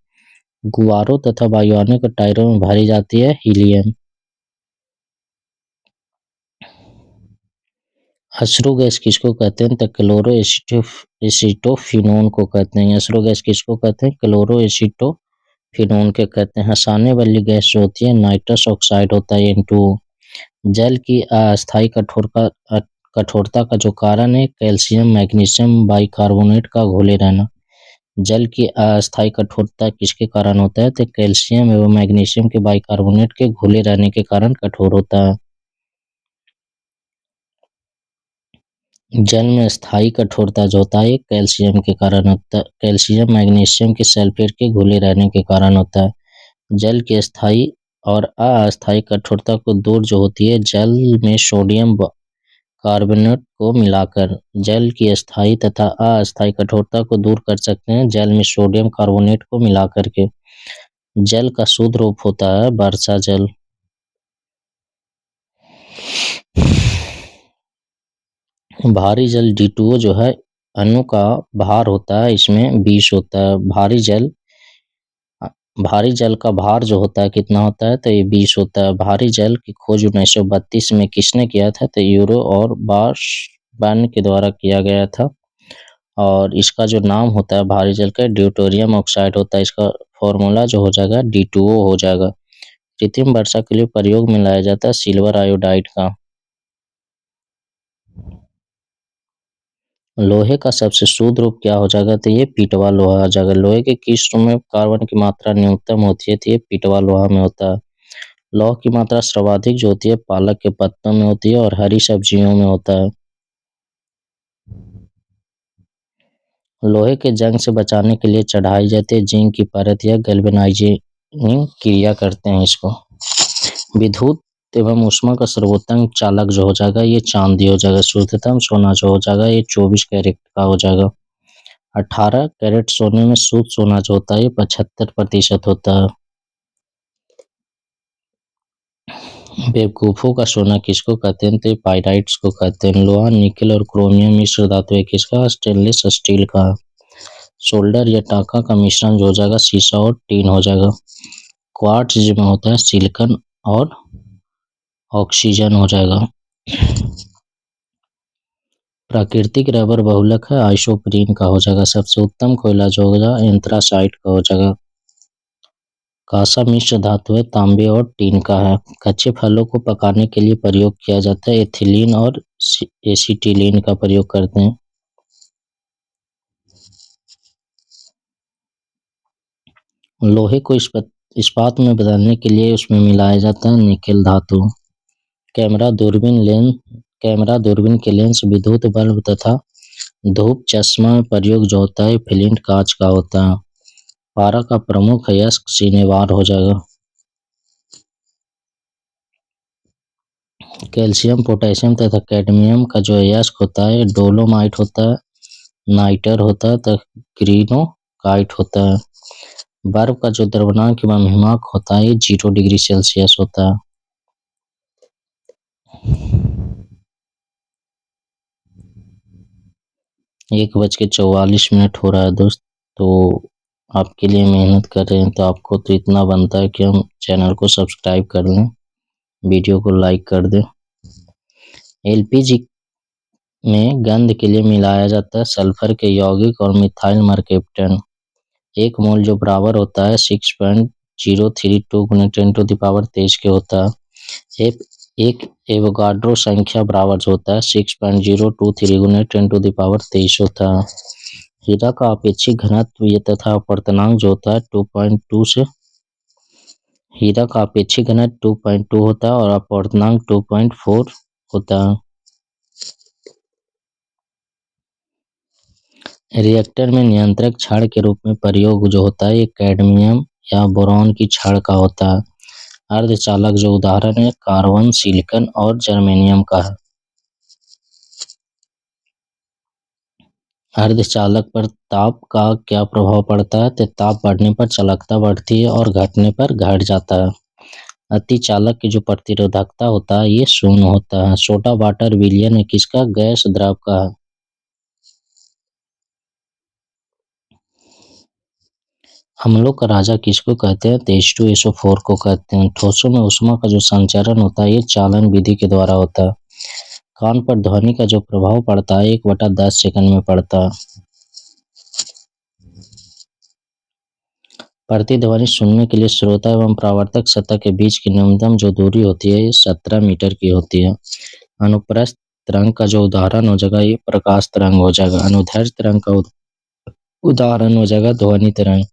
गुआरो तथा बायोनिक टायरों में भरी जाती है हीलियम। अश्रु गैस किसको कहते हैं? तो क्लोरो एसिटोफिनोन को कहते हैं। अश्रु गैस किसको कहते हैं? क्लोरो एसिटोफिनोन के कहते हैं। हंसाने वाली गैस जो होती है नाइट्रस ऑक्साइड होता है N2O। जल की अस्थायी कठोरता का जो कारण है कैल्शियम मैग्नीशियम बाइकार्बोनेट का घुले रहना। जल की अस्थायी कठोरता किसके कारण होता है? तो कैल्शियम एवं मैग्नीशियम के बाइकार्बोनेट के घुले रहने के कारण कठोर होता है। जल में स्थायी कठोरता जो होता है कैल्शियम के कारण होता है। कैल्शियम मैग्नीशियम के सल्फेट के घुले रहने के कारण होता है। जल की स्थायी और अस्थायी कठोरता को दूर जो होती है जल में सोडियम कार्बोनेट को मिलाकर। जल की स्थायी तथा अस्थायी कठोरता को दूर कर सकते हैं जल में सोडियम कार्बोनेट को मिलाकर के। जल का शुद्ध रूप होता है वर्षा जल। भारी जल D2O जो है अणु का भार होता है, इसमें 20 होता है। भारी जल का भार जो होता है कितना होता है? तो ये 20 होता है। भारी जल की खोज 1932 में किसने किया था? तो यूरो और बार्न के द्वारा किया गया था। और इसका जो नाम होता है भारी जल का ड्यूटेरियम ऑक्साइड होता है। इसका फॉर्मूला जो हो जाएगा D2O हो जाएगा। कृत्रिम वर्षा के लिए प्रयोग में लाया जाता है सिल्वर आयोडाइड का। लोहे का सबसे शुद्ध रूप क्या हो जाएगा? तो ये पीटवा लोहा आ जाएगा। लोहे के किस में कार्बन की मात्रा न्यूनतम होती है? तो ये पीटवा लोहा में होता है। लौह की मात्रा सर्वाधिक जो होती है पालक के पत्तों में होती है और हरी सब्जियों में होता है। लोहे के जंग से बचाने के लिए चढ़ाई जाती है जिंक की परत या गैल्वेनाइजिंग क्रिया करते हैं इसको। विद्युत एवं ऊष्मा का सर्वोत्तम चालक जो हो जाएगा ये चांदी हो जाएगा। शुद्धतम सोना जो हो जाएगा ये 24 कैरेट का हो जाएगा। 18 कैरेट सोने में शुद्ध सोना जो होता है ये 75% होता है। बेवकूफों का सोना किसको कहते हैं? तो पाइराइट्स को कहते हैं। लोहा निकेल और क्रोमियम मिश्र धातु है किसका? स्टेनलेस स्टील का। सोल्डर या टाका का मिश्रण जो हो जाएगा शीशा और टीन हो जाएगा। क्वार्ट्ज जिसमें होता है सिलिकॉन और ऑक्सीजन हो जाएगा। प्राकृतिक रबर बहुलक है आइसोप्रीन का हो जाएगा। सबसे उत्तम कोयला जो होगा एंथ्रासाइट का हो जाएगा। कांसा मिश्र धातु है तांबे और टीन का है। कच्चे फलों को पकाने के लिए प्रयोग किया जाता है एथिलीन और एसिटिलीन का प्रयोग करते हैं। लोहे को इस्पात में बदलने के लिए उसमें मिलाया जाता है निकेल धातु। कैमरा दूरबीन के लेंस विद्युत बल्ब तथा धूप चश्मा में प्रयोग जो होता है फ्लिंट कांच का होता है। पारा का प्रमुख अयस्क सिनेवार हो जाएगा। कैल्शियम पोटेशियम तथा कैडमियम का जो अयस्क होता है डोलोमाइट होता है, नाइटर होता है तथा ग्रीनोकाइट होता है। बर्फ का जो द्रवणांक एवं हिमांक होता है ये 0 डिग्री सेल्सियस होता है। 1:44 हो रहा है दोस्त, तो आपके लिए मेहनत कर रहे हैं तो आपको तो इतना बनता है कि हम चैनल को सब्सक्राइब कर लें, वीडियो को लाइक कर दें। एलपीजी में गंध के लिए मिलाया जाता है सल्फर के यौगिक और मिथाइल मरकैप्टन। 1 मोल जो बराबर होता है 6.032 × 10⁻23 के होता है। एक एवोगाड्रो संख्या बराबर जो होता है 6.023 × 10⁻23 होता है। हीरा का अपेक्षिक घनत्व ये तथा अपवर्तनांक जो होता है 2.2 से हीरा का अपेक्षिक घनत्व 2.2 होता है और अपवर्तनांक 2.4 होता है। रिएक्टर में नियंत्रक छड़ के रूप में प्रयोग जो होता है ये कैडमियम या बोरॉन की छड़ का होता है। अर्धचालक जो उदाहरण है कार्बन, सिलिकॉन और जर्मेनियम का है। अर्धचालक पर ताप का क्या प्रभाव पड़ता है? तो ताप बढ़ने पर चालकता बढ़ती है और घटने पर घट जाता है। अतिचालक की जो प्रतिरोधकता होता है ये शून्य होता है। सोडा वाटर विलयन है किसका? गैस द्रव का है। अम्लों का राजा किसको कहते हैं? तो H2SO4 को कहते हैं। ठोसों में ऊष्मा का जो संचरण होता है ये चालन विधि के द्वारा होता है। कान पर ध्वनि का जो प्रभाव पड़ता है 1/10 सेकंड में पड़ता है। प्रतिध्वनि सुनने के लिए श्रोता एवं परावर्तक सतह के बीच की न्यूनतम जो दूरी होती है ये 17 मीटर की होती है। अनुप्रस्थ तरंग का जो उदाहरण हो जाएगा ये प्रकाश तरंग हो जाएगा। अनुदैर्ध्य तरंग का उदाहरण हो जाएगा ध्वनि तरंग।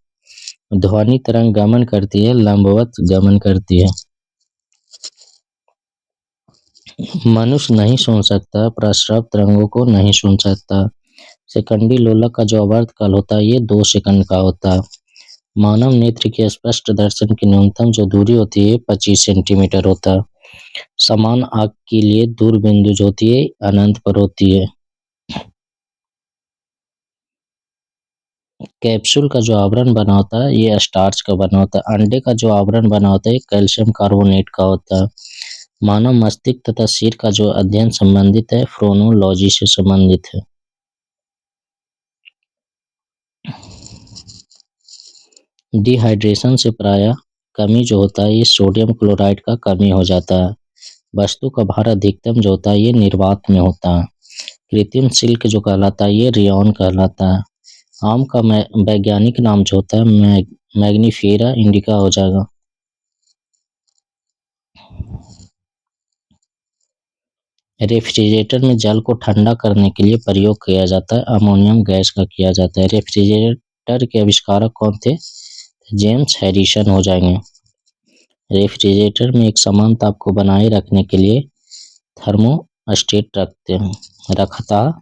ध्वनि तरंग गमन करती है, लंबवत गमन करती है। मनुष्य नहीं सुन सकता, प्रस्राव तरंगों को नहीं सुन सकता। सेकंडी लोलक का जो आवर्तकाल होता है ये 2 सेकंड का होता है। मानव नेत्र के स्पष्ट दर्शन की न्यूनतम जो दूरी होती है 25 सेंटीमीटर होता है। समान आंख के लिए दूर बिंदु जो होती है अनंत पर होती है। कैप्सूल का जो आवरण बना होता है ये स्टार्च का बना होता है। अंडे का जो आवरण बना होता है कैल्शियम कार्बोनेट का होता है। मानव मस्तिष्क तथा सिर का जो अध्ययन संबंधित है फ्रोनोलॉजी से संबंधित है। डिहाइड्रेशन से प्रायः कमी जो होता है ये सोडियम क्लोराइड का कमी हो जाता है। वस्तु का भार अधिकतम जो होता है ये निर्वात में होता है। कृत्रिम सिल्क जो कहलाता है ये रेयॉन कहलाता है। आम का वैज्ञानिक नाम जो होता है मैग्नीफेरा इंडिका हो जाएगा। रेफ्रिजरेटर में जल को ठंडा करने के लिए प्रयोग किया जाता है अमोनियम गैस का किया जाता है। रेफ्रिजरेटर के आविष्कारक कौन थे? जेम्स हैरिसन हो जाएंगे। रेफ्रिजरेटर में एक समान ताप को बनाए रखने के लिए थर्मोस्टेट रखता।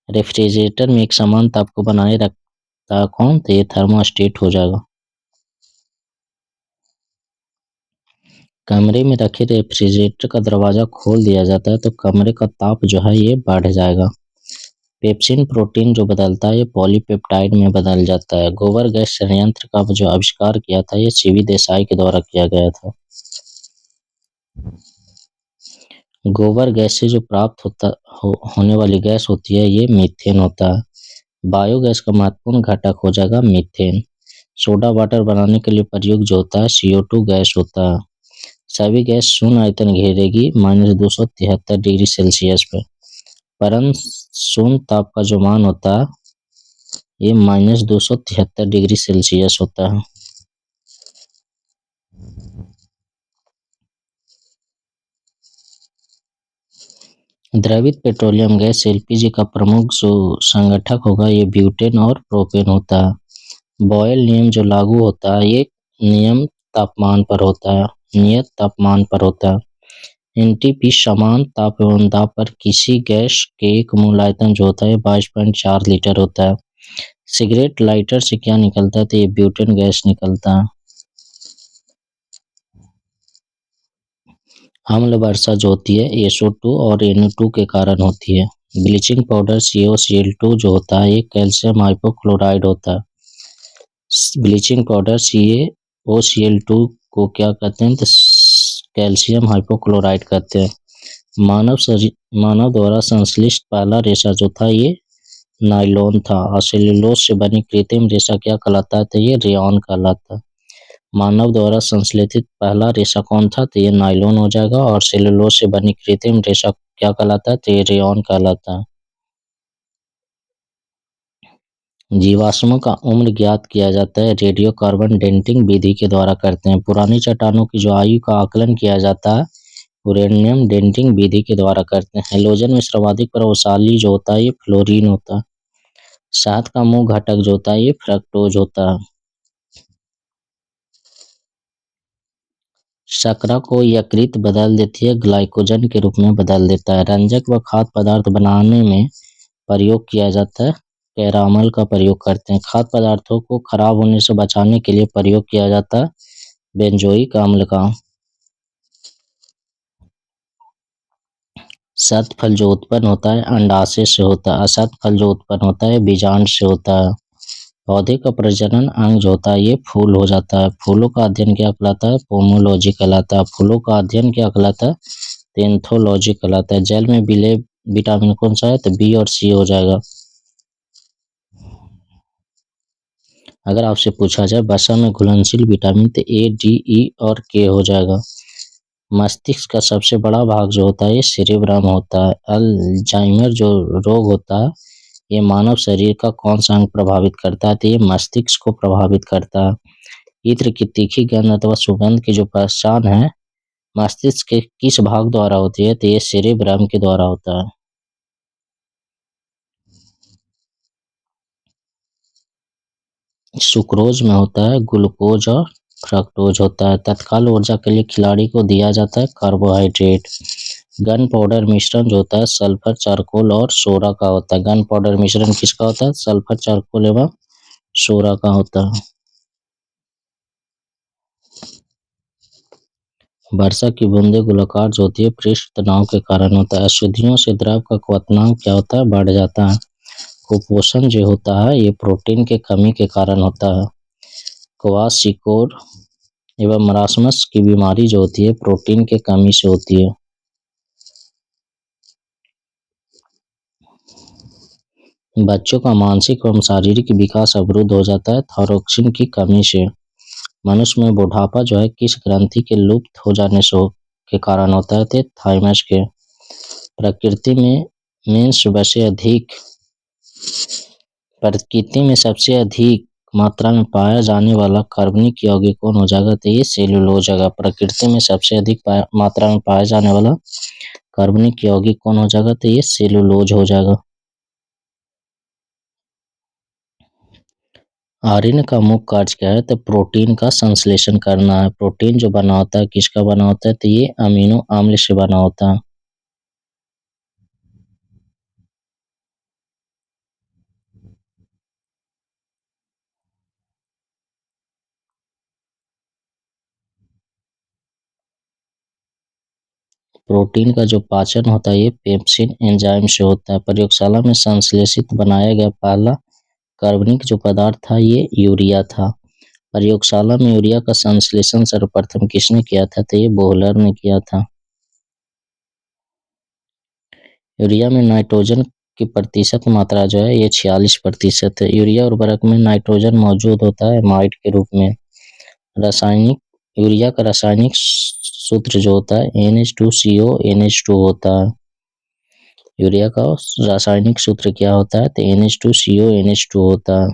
रेफ्रिजरेटर में एक समान ताप को बनाए रखता कौन? तो ये थर्मोस्टेट हो जाएगा। कमरे में रखे रेफ्रिजरेटर का दरवाजा खोल दिया जाता है तो कमरे का ताप जो है ये बढ़ जाएगा। पेप्सिन प्रोटीन जो बदलता है ये पॉलीपेप्टाइड में बदल जाता है। गोबर गैस संयंत्र का जो आविष्कार किया था ये सीवी देसाई के द्वारा किया गया था। गोबर गैस से जो प्राप्त होने वाली गैस होती है ये मीथेन होता है। बायोगैस का महत्वपूर्ण घटक हो जाएगा मीथेन। सोडा वाटर बनाने के लिए प्रयोग जो होता है CO2 गैस होता है। सभी गैस शून्य आयतन घेरेगी -273 डिग्री सेल्सियस पे, परंतु शून्य ताप का जो मान होता है ये -273 डिग्री सेल्सियस होता है। द्रवित पेट्रोलियम गैस LPG का प्रमुख जो संगठक होगा ये ब्यूटेन और प्रोपेन होता है। बॉयल नियम जो लागू होता है ये नियत तापमान पर होता है। NTP समान ताप एवं दाब पर किसी गैस के एक मूल आयतन जो होता है 22.4 लीटर होता है। सिगरेट लाइटर से क्या निकलता है? तो ये ब्यूटेन गैस निकलता है। अम्ल वर्षा जो होती है SO2 और NO2 के कारण होती है। ब्लीचिंग पाउडर CaCl2 जो होता है ये कैल्शियम हाइपोक्लोराइड होता है। ब्लीचिंग पाउडर CaOCl2 को क्या कहते हैं? तो कैल्शियम हाइपोक्लोराइड कहते हैं। मानव द्वारा संश्लिष्ट पहला रेशा जो था ये नायलॉन था और सेल्यूलोज से बनी कृत्रिम रेशा क्या कहलाता है? तो ये रेयॉन कहलाता है। मानव द्वारा संश्लेषित पहला रेशा कौन था? तो ये नायलॉन हो जाएगा। और सेल्यूलोज से बनी कृत्रिम रेशा क्या कहलाता है? तो ये रेयॉन कहलाता है। जीवाश्मों का उम्र ज्ञात किया जाता है रेडियो कार्बन डेटिंग विधि के द्वारा करते हैं। पुरानी चट्टानों की जो आयु का आकलन किया जाता है यूरेनियम डेटिंग विधि के द्वारा करते हैं। हैलोजन में सर्वाधिक प्रभावशाली जो होता है ये फ्लोरीन होता है। शहद का मुख्य घटक जो होता है ये फ्रक्टोज होता है। शर्करा को यकृत बदल देती है, ग्लाइकोजन के रूप में बदल देता है। रंजक व खाद्य पदार्थ बनाने में प्रयोग किया जाता है कैरामल का प्रयोग करते हैं। खाद्य पदार्थों को खराब होने से बचाने के लिए प्रयोग किया जाता है बेंजोइक अम्ल का। सत फल जो उत्पन्न होता है अंडाशय से होता है। असत फल जो उत्पन्न होता है बीजांड से होता है। पौधे का प्रजनन अंग जो होता है ये फूल हो जाता है। फूलों का अध्ययन क्या कहलाता है? पोमोलॉजी कहलाता है। फूलों का अध्ययन क्या कहलाता है? पेंथोलॉजी कहलाता है। जल में मिले विटामिन कौन सा है? तो बी और सी हो जाएगा। अगर आपसे पूछा जाए वसा में घुलनशील विटामिन तो ए, डी, ई और के हो जाएगा। मस्तिष्क का सबसे बड़ा भाग जो होता है ये सेरेब्रम होता है। अल्जाइमर जो रोग होता है ये मानव शरीर का कौन सा अंग प्रभावित करता है? तो ये मस्तिष्क को प्रभावित करता है। इत्र की तीखी गंध अथवा सुगंध की जो पहचान है मस्तिष्क के किस भाग द्वारा होती है? तो ये सेरेब्रम के द्वारा होता है। सुक्रोज में होता है ग्लूकोज और फ्रक्टोज होता है। तत्काल ऊर्जा के लिए खिलाड़ी को दिया जाता है कार्बोहाइड्रेट। गन पाउडर मिश्रण जो होता है सल्फर, चारकोल और सोडा का होता है। गन पाउडर मिश्रण किसका होता है? सल्फर, चारकोल एवं सोडा का होता है। वर्षा की बूंदें गोलाकार जो होती है पृष्ठ तनाव के कारण होता है। अशुद्धियों से द्रव का क्वथनांक क्या होता है? बढ़ जाता है। कुपोषण जो होता है ये प्रोटीन के कमी के कारण होता है। क्वाशिकोर एवं मरासमस की बीमारी जो होती है प्रोटीन के कमी से होती है। बच्चों का मानसिक एवं शारीरिक विकास अवरुद्ध हो जाता है थायरोक्सिन की कमी से। मनुष्य में बुढ़ापा जो है किस ग्रंथि के लुप्त हो जाने से के कारण होता है? तो थाइमस के। प्रकृति में सबसे अधिक मात्रा में पाया जाने वाला कार्बनिक यौगिक कौन हो जाएगा? तो ये सेलुलोज होगा। प्रकृति में सबसे अधिक मात्रा में पाया जाने वाला कार्बनिक यौगिक कौन हो जाएगा? तो ये सेलुलोज हो जाएगा। आर्यन का मुख्य कार्य क्या है? तो प्रोटीन का संश्लेषण करना है। प्रोटीन जो बना होता है किसका बना होता है? तो ये अमीनो अम्ल से बना होता है। प्रोटीन का जो पाचन होता है ये पेप्सिन एंजाइम से होता है। प्रयोगशाला में संश्लेषित बनाया गया पहला कार्बनिक जो पदार्थ था ये यूरिया था। प्रयोगशाला में यूरिया का संश्लेषण सर्वप्रथम किसने किया था? तो ये बोहलर ने किया था। यूरिया में नाइट्रोजन की प्रतिशत मात्रा जो है ये 46% है। यूरिया उर्वरक में नाइट्रोजन मौजूद होता है एमाइड के रूप में। रासायनिक यूरिया का रासायनिक सूत्र जो होता है NH2CO NH2 होता है। यूरिया का रासायनिक सूत्र क्या होता है? तो NH2CO NH2 होता है।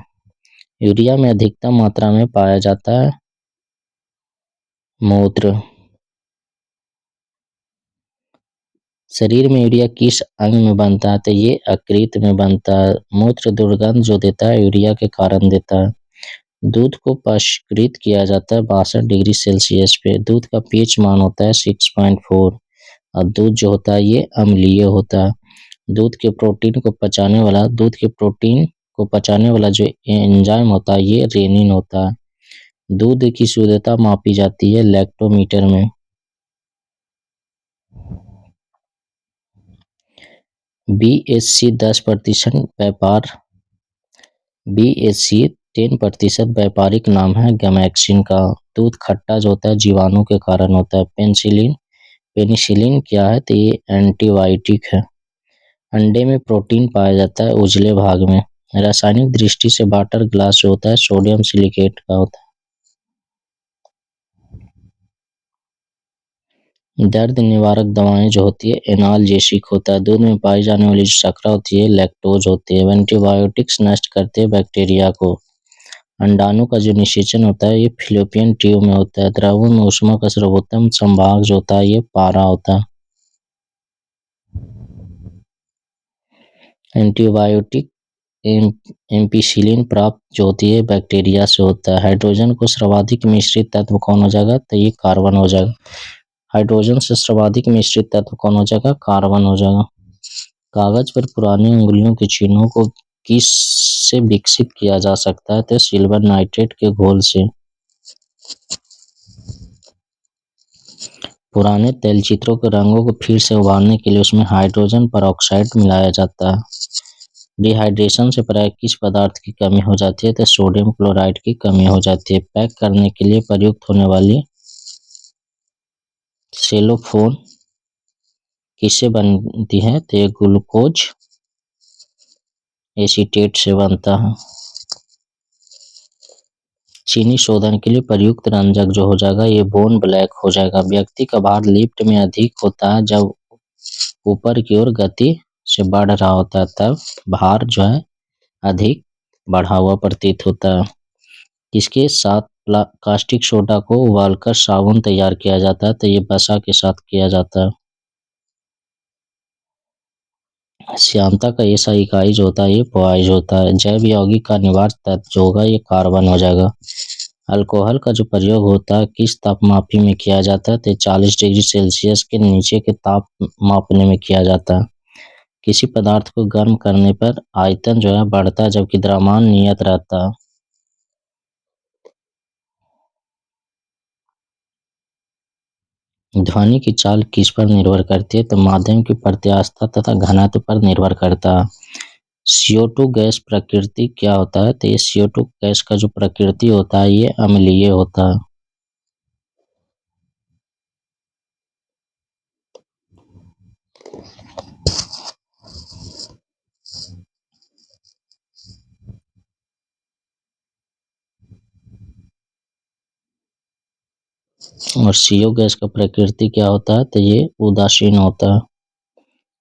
यूरिया में अधिकतम मात्रा में पाया जाता है मूत्र। शरीर में यूरिया किस अंग में बनता है? तो ये यकृत में बनता है। मूत्र दुर्गंध जो देता है यूरिया के कारण देता है। दूध को पाश्चुरित किया जाता है 62 डिग्री सेल्सियस पे। दूध का पीएच मान होता है 6.4 और दूध जो होता है ये अम्लीय होता है। दूध के प्रोटीन को पचाने वाला जो एंजाइम होता है ये रेनिन होता है। दूध की शुद्धता मापी जाती है लैक्टोमीटर में। BHC 10% व्यापारिक नाम है गैमेक्सिन का। दूध खट्टा जो होता है जीवाणु के कारण होता है। पेनिसिलिन क्या है? तो ये एंटीबायोटिक है। अंडे में प्रोटीन पाया जाता है उजले भाग में। रासायनिक दृष्टि से वाटर ग्लास जो होता है सोडियम सिलिकेट का होता है। दर्द निवारक दवाएं जो होती है एनाल्जेसिक होता है। दूध में पाई जाने वाली जो शर्करा होती है लैक्टोज होती है। एंटीबायोटिक्स नष्ट करते हैं बैक्टीरिया को। अंडाणु का जो निषेचन होता है ये फिलिपियन ट्यूब में होता है। द्रवों में ऊष्मा का सर्वोत्तम संभाग जो होता है ये पारा होता है। एंटीबायोटिक एम्पिसिलिन प्राप्त जो होती है बैक्टीरिया से होता है। हाइड्रोजन को सर्वाधिक मिश्रित तत्व कौन हो जाएगा? तो ये कार्बन हो जाएगा। हाइड्रोजन से सर्वाधिक मिश्रित तत्व कौन हो जाएगा? कार्बन हो जाएगा। कागज पर पुरानी उंगलियों के चिन्हों को किस से विकसित किया जा सकता है? तो सिल्वर नाइट्रेट के घोल से। पुराने तैलचित्रों के रंगों को फिर से उभारने के लिए उसमें हाइड्रोजन परऑक्साइड मिलाया जाता है। डिहाइड्रेशन से प्रायः किस पदार्थ की कमी हो जाती है? तो सोडियम क्लोराइड की कमी हो जाती है। पैक करने के लिए प्रयुक्त होने वाली सेलोफोन किससे बनती है? तो ये ग्लूकोज एसीटेट से बनता है। चीनी शोधन के लिए प्रयुक्त रंजक जो हो जाएगा ये बोन ब्लैक हो जाएगा। व्यक्ति का भार लिफ्ट में अधिक होता है जब ऊपर की ओर गति से बढ़ रहा होता है, तब भार जो है अधिक बढ़ा हुआ प्रतीत होता है। इसके साथ कास्टिक सोडा को उबालकर साबुन तैयार किया जाता है, तो ये वसा के साथ किया जाता है। श्यानता का ऐसा इकाई जो होता है ये पॉइज होता है। जैव यौगिक का अनिवार्य तत्व जो होगा ये कार्बन हो जाएगा। अल्कोहल का जो प्रयोग होता है किस तापमापी में किया जाता है? तो 40 डिग्री सेल्सियस के नीचे के ताप मापने में किया जाता है। किसी पदार्थ को गर्म करने पर आयतन जो है बढ़ता है जबकि द्रव्यमान नियत रहता है। ध्वनि की चाल किस पर निर्भर करती है? तो माध्यम की प्रत्यास्थता तथा घनत्व पर निर्भर करता है। CO2 गैस प्रकृति क्या होता है? तो ये CO2 गैस का जो प्रकृति होता है ये अम्लीय होता है। और CO गैस का प्रकृति क्या होता है? तो ये उदासीन होता है।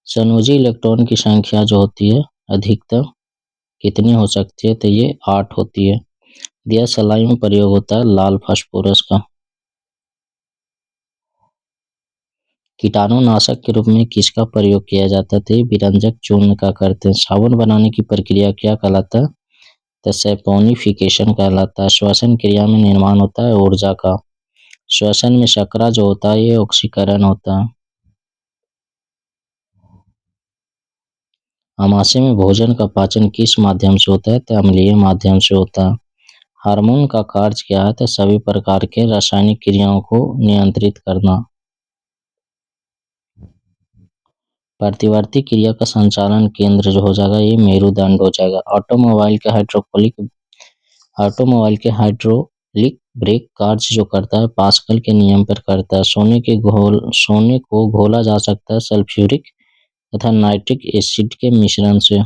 संयोजी इलेक्ट्रॉन की संख्या जो होती है अधिकतम कितनी हो सकती है? तो ये 8 होती है। दिया सलाई में प्रयोग होता है लाल फास्फोरस का। कीटाणुनाशक के रूप में किसका प्रयोग किया जाता था? विरंजक चूर्ण का करते हैं। साबुन बनाने की प्रक्रिया क्या कहलाता है? तो सैपोनिफिकेशन कहलाता है। श्वसन क्रिया में निर्माण होता है ऊर्जा का। श्वसन में शर्करा जो होता है ये ऑक्सीकरण होता है। आमाशय में भोजन का पाचन किस माध्यम से होता है? तो अम्लीय माध्यम से होता है। हार्मोन का कार्य क्या है? तो सभी प्रकार के रासायनिक क्रियाओं को नियंत्रित करना। प्रतिवर्ती क्रिया का संचालन केंद्र जो हो जाएगा ये मेरुदंड हो जाएगा। ऑटोमोबाइल के हाइड्रोलिक ब्रेक कार्य जो करता है पास्कल के नियम पर करता है। सोने को घोला जा सकता है सल्फ्यूरिक तथा नाइट्रिक एसिड के मिश्रण से।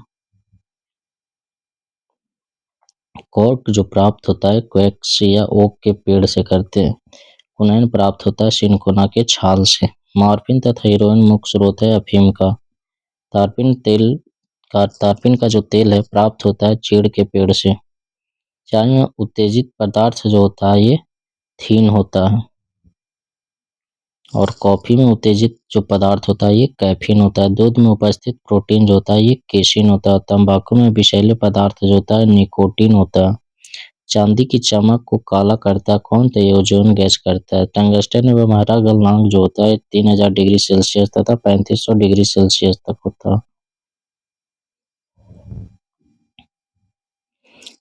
कॉर्क जो प्राप्त होता है क्वैक्स या ओक के पेड़ से करते हैं। कुनैन प्राप्त होता है सिनकोना के छाल से। मॉर्फिन तथा हेरोइन मुख्य स्रोत है अफीम का। तारपीन का जो तेल है प्राप्त होता है चीड़ के पेड़ से। चाय में उत्तेजित पदार्थ जो होता है ये थीन होता है। और कॉफी में उत्तेजित जो पदार्थ होता है ये कैफीन होता है। दूध में उपस्थित प्रोटीन जो होता है ये केसिन होता है। तंबाकू में विषैले पदार्थ जो होता है निकोटीन होता है। चांदी की चमक को काला करता है कौन? तो ये ओजोन गैस करता है। टंगस्टन एवं हरा गलनांक जो होता है 3000 डिग्री सेल्सियस तथा 3500 डिग्री सेल्सियस तक होता है।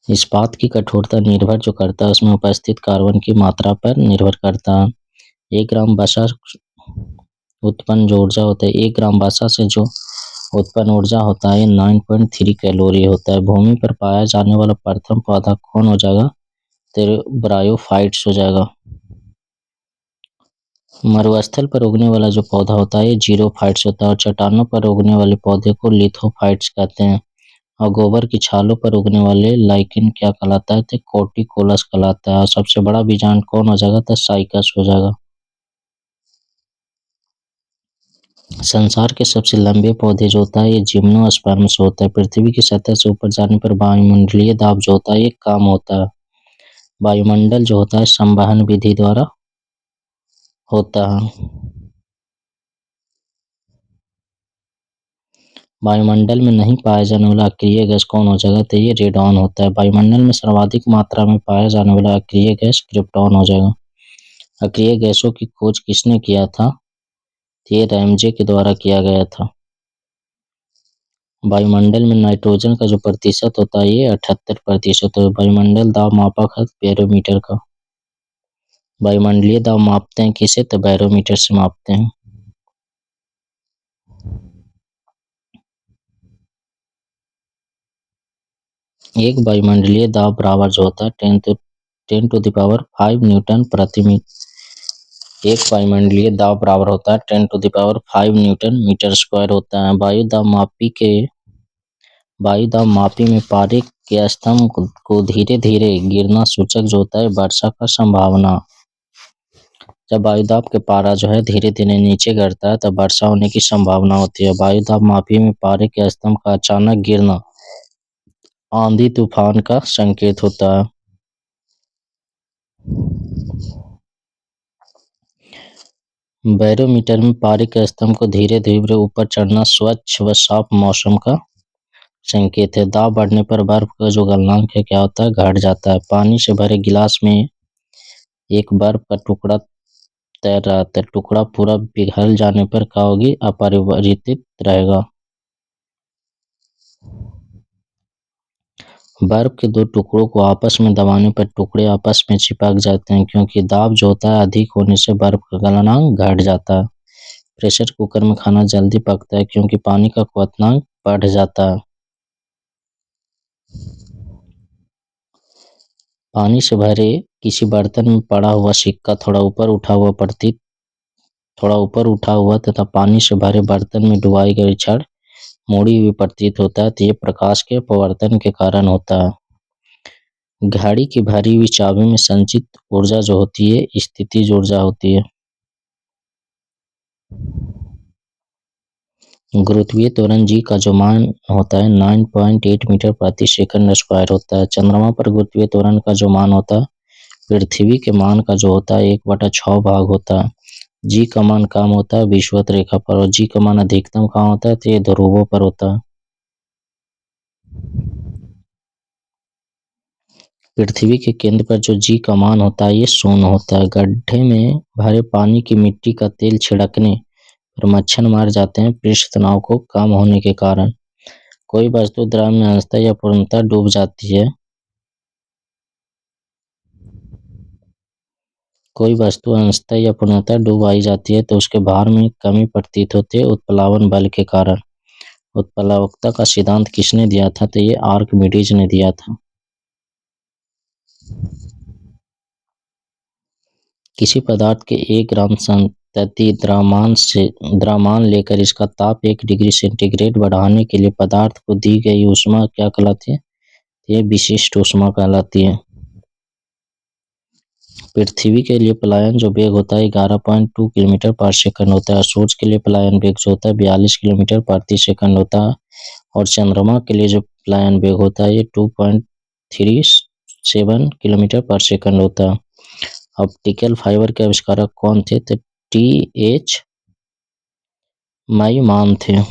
इस्पात की कठोरता निर्भर जो करता है उसमें उपस्थित कार्बन की मात्रा पर निर्भर करता है। 1 ग्राम वसा उत्पन्न जो ऊर्जा होता है 1 ग्राम वसा से जो उत्पन्न ऊर्जा होता है 9.3 कैलोरी होता है। भूमि पर पाया जाने वाला प्रथम पौधा कौन हो जाएगा? तो ब्रायोफाइट्स हो जाएगा। मरुस्थल पर उगने वाला जो पौधा होता है ये जीरोफाइट्स होता है। और चट्टानों पर उगने वाले पौधे को लिथोफाइट्स कहते हैं। और गोबर की छालों पर उगने वाले लाइकेन क्या कहलाता है? तो कोटिकोलस कहलाता है। और सबसे बड़ा बीजांड कौन हो जाएगा? तो साइकस हो जाएगा। संसार के सबसे लंबे पौधे जो होता है ये जिम्नोस्पर्म्स होता है। पृथ्वी की सतह से ऊपर जाने पर वायुमंडलीय दाब जो होता है ये कम होता है। वायुमंडल जो होता है संवहन विधि द्वारा होता है। वायुमंडल में नहीं पाया जाने वाला अक्रिय गैस कौन हो जाएगा? तो ये रेडॉन होता है। वायुमंडल में सर्वाधिक मात्रा में पाया जाने वाला अक्रिय गैस क्रिप्टॉन हो जाएगा। अक्रिय गैसों की खोज किसने किया था? ये रैमजे के द्वारा किया गया था। वायुमंडल में नाइट्रोजन का जो प्रतिशत होता है ये 78% है। वायुमंडल दाब मापक है बैरोमीटर का। वायुमंडलीय दाब मापते हैं किसे? तो बैरोमीटर से मापते हैं। एक वायुमंडलीय दाब बराबर जो होता है 10 to the power 5 न्यूटन प्रति मीटर। एक वायुमंडलीय दाब बराबर होता है 10 to the power 5 newton metre square होता है। वायु दाब मापी में पारे के स्तंभ को धीरे धीरे गिरना सूचक जो होता है वर्षा का संभावना। जब वायुदाब के पारा जो है धीरे धीरे नीचे गिरता है तब वर्षा होने की संभावना होती है। वायुदाब मापी में पारे के स्तंभ का अचानक गिरना आंधी तूफान का संकेत होता है। बैरोमीटर में पारे के स्तंभ को धीरे धीरे ऊपर चढ़ना स्वच्छ व साफ मौसम का संकेत है। दाब बढ़ने पर बर्फ का जो गलनांक है क्या होता है? घट जाता है। पानी से भरे गिलास में एक बर्फ का टुकड़ा तैर रहा था। टुकड़ा पूरा पिघल जाने पर क्या होगी? अपरिवर्तित रहेगा। बर्फ के दो टुकड़ों को आपस में दबाने पर टुकड़े आपस में चिपक जाते हैं। क्योंकि दाब जो होता है अधिक होने से बर्फ का गलनांक घट जाता है। प्रेशर कुकर में खाना जल्दी पकता है क्योंकि पानी का क्वथनांक बढ़ जाता है। पानी से भरे किसी बर्तन में पड़ा हुआ सिक्का थोड़ा ऊपर उठा हुआ तथा पानी से भरे बर्तन में डुबाई गई छड़ मुड़ी हुई प्रतीत होता है तो ये प्रकाश के अपवर्तन के कारण होता है। घड़ी की भरी हुई चाबी में संचित ऊर्जा जो होती है स्थितिज ऊर्जा होती है। गुरुत्वीय त्वरण जी का जो मान होता है 9.8 मीटर प्रति सेकंड स्क्वायर होता है। चंद्रमा पर गुरुत्वीय त्वरण का जो मान होता है पृथ्वी के मान का जो होता है 1/6 भाग होता है। जी का मान कम होता है विषुवत रेखा पर और जी का मान अधिकतम कहाँ होता है? तो ये ध्रुवों पर होता है। पृथ्वी के केंद्र पर जो जी का मान होता है ये 0 होता है। गड्ढे में भरे पानी की मिट्टी का तेल छिड़कने पर मच्छर मार जाते हैं पृष्ठ तनाव को कम होने के कारण। कोई वस्तु द्रव में अंशतः या पूर्णतः डूब जाती है। कोई वस्तु अंशतः या पूर्णतः डुबाई जाती है तो उसके भार में कमी प्रतीत होती है उत्प्लावन बल के कारण। उत्प्लावकता का सिद्धांत किसने दिया था? तो ये आर्किमिडीज ने दिया था। किसी पदार्थ के 1 ग्राम संतति द्रव्यमान लेकर इसका ताप 1 डिग्री सेंटीग्रेड बढ़ाने के लिए पदार्थ को दी गई ऊष्मा क्या कहलाती है? ये विशिष्ट ऊष्मा कहलाती है। पृथ्वी के लिए पलायन जो वेग होता है 11.2 किलोमीटर पर सेकंड होता है। सूर्य के लिए पलायन वेग जो होता है 42 किलोमीटर प्रति सेकंड होता है और चंद्रमा के लिए जो पलायन वेग होता है ये 2.37 किलोमीटर पर सेकंड होता है। ऑप्टिकल फाइबर के आविष्कारक कौन थे? तो T.H. माइमान थे।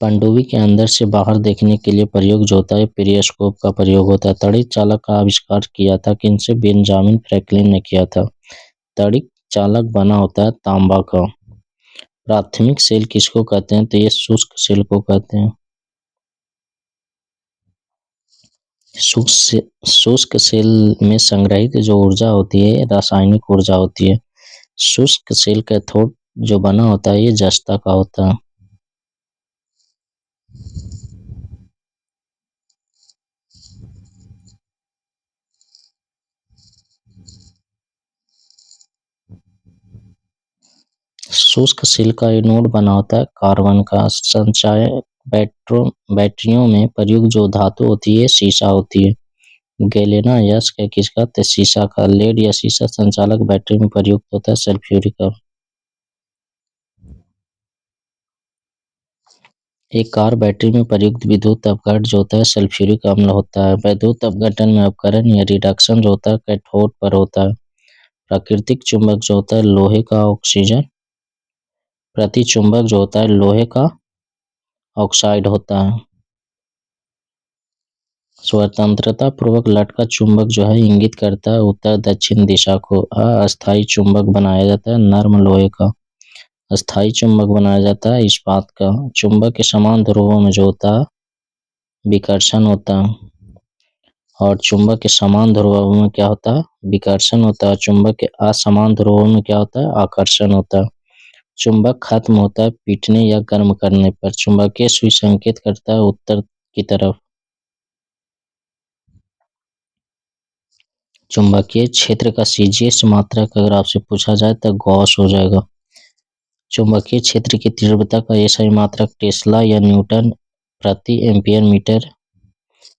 पनडुब्बी के अंदर से बाहर देखने के लिए प्रयोग जो होता है पेरिस्कोप का प्रयोग होता है। तड़ित चालक का आविष्कार किया था किनसे? बेंजामिन फ्रैंकलिन ने किया था। तड़ित चालक बना होता है तांबा का। प्राथमिक सेल किसको कहते हैं? तो ये शुष्क सेल को कहते हैं। शुष्क सेल में संग्रहित जो ऊर्जा होती है रासायनिक ऊर्जा होती है। शुष्क सेल कैथोड जो बना होता है ये जस्ता का होता है। शुष्क सेल का एनोड बना होता है कार्बन का। संचय बैटरियों में प्रयुक्त जो धातु होती है सीसा होती है। गैलेनायस्क है किसका? तो सीसा का। लेड या सीसा संचालक बैटरी में प्रयुक्त होता है सल्फ्यूरिक अम्ल। एक कार बैटरी में प्रयुक्त विद्युत अपघटन जो होता है सल्फ्यूरिक अम्ल होता है। विद्युत अपघटन में अपकरण या रिडक्शन जो होता है कैथोड पर होता है। प्राकृतिक चुंबक जो होता है लोहे का ऑक्सीजन प्रतिचुंबक जो होता है लोहे का ऑक्साइड होता है। स्वतंत्रता पूर्वक लटका चुंबक जो है इंगित करता है उत्तर दक्षिण दिशा को। अस्थायी चुंबक बनाया जाता है नर्म लोहे का। अस्थायी चुंबक बनाया जाता है इस्पात का। चुंबक के समान ध्रुवों में जो होता है विकर्षण होता है, और चुंबक के समान ध्रुवों में क्या होता है विकर्षण होता है। चुंबक के असमान ध्रुवों में क्या होता है आकर्षण होता है। चुंबक खत्म होता है पीटने या गर्म करने पर। चुंबकीय सुई संकेत करता है उत्तर की तरफ। चुंबकीय क्षेत्र का सीजीएस मात्रक अगर आपसे पूछा जाए तो गॉस हो जाएगा। चुंबकीय क्षेत्र की तीव्रता का एसआई मात्रक टेस्ला या न्यूटन प्रति एम्पियर मीटर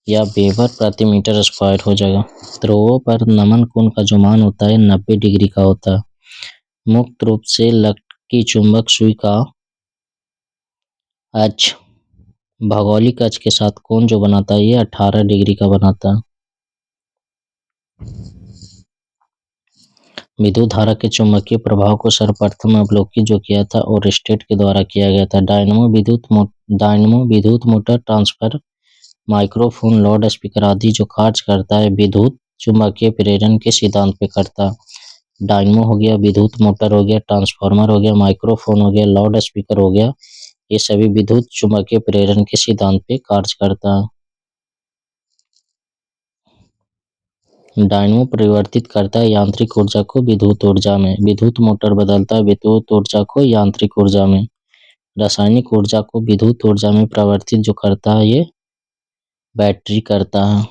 या वेबर प्रति मीटर स्क्वायर हो जाएगा। ध्रुवों पर नमन कोण का जो मान होता है 90 डिग्री का होता है। मुक्त रूप से लटकी चुंबक सुई का अक्ष भौगोलिक अक्ष के साथ कोण जो बनाता है ये 18 डिग्री का बनाता है। विद्युत धारा के चुंबकीय प्रभाव को सर्वप्रथम अवलोकित जो किया था ओरस्टेड के द्वारा किया गया था। डायनमो विद्युत motor transfer microphone loud speaker आदि जो कार्य करता है विद्युत चुंबकीय प्रेरण के सिद्धांत पे करता है। डायनमो हो गया, विद्युत मोटर हो गया, ट्रांसफार्मर हो गया, माइक्रोफोन हो गया, लाउड स्पीकर हो गया, ये सभी विद्युत चुंबकीय प्रेरण के सिद्धांत पे कार्य करता है। डायनमो परिवर्तित करता है यांत्रिक ऊर्जा को विद्युत ऊर्जा में। विद्युत मोटर बदलता है विद्युत ऊर्जा को यांत्रिक ऊर्जा में। रासायनिक ऊर्जा को विद्युत ऊर्जा में परिवर्तित जो करता है ये बैटरी करता है।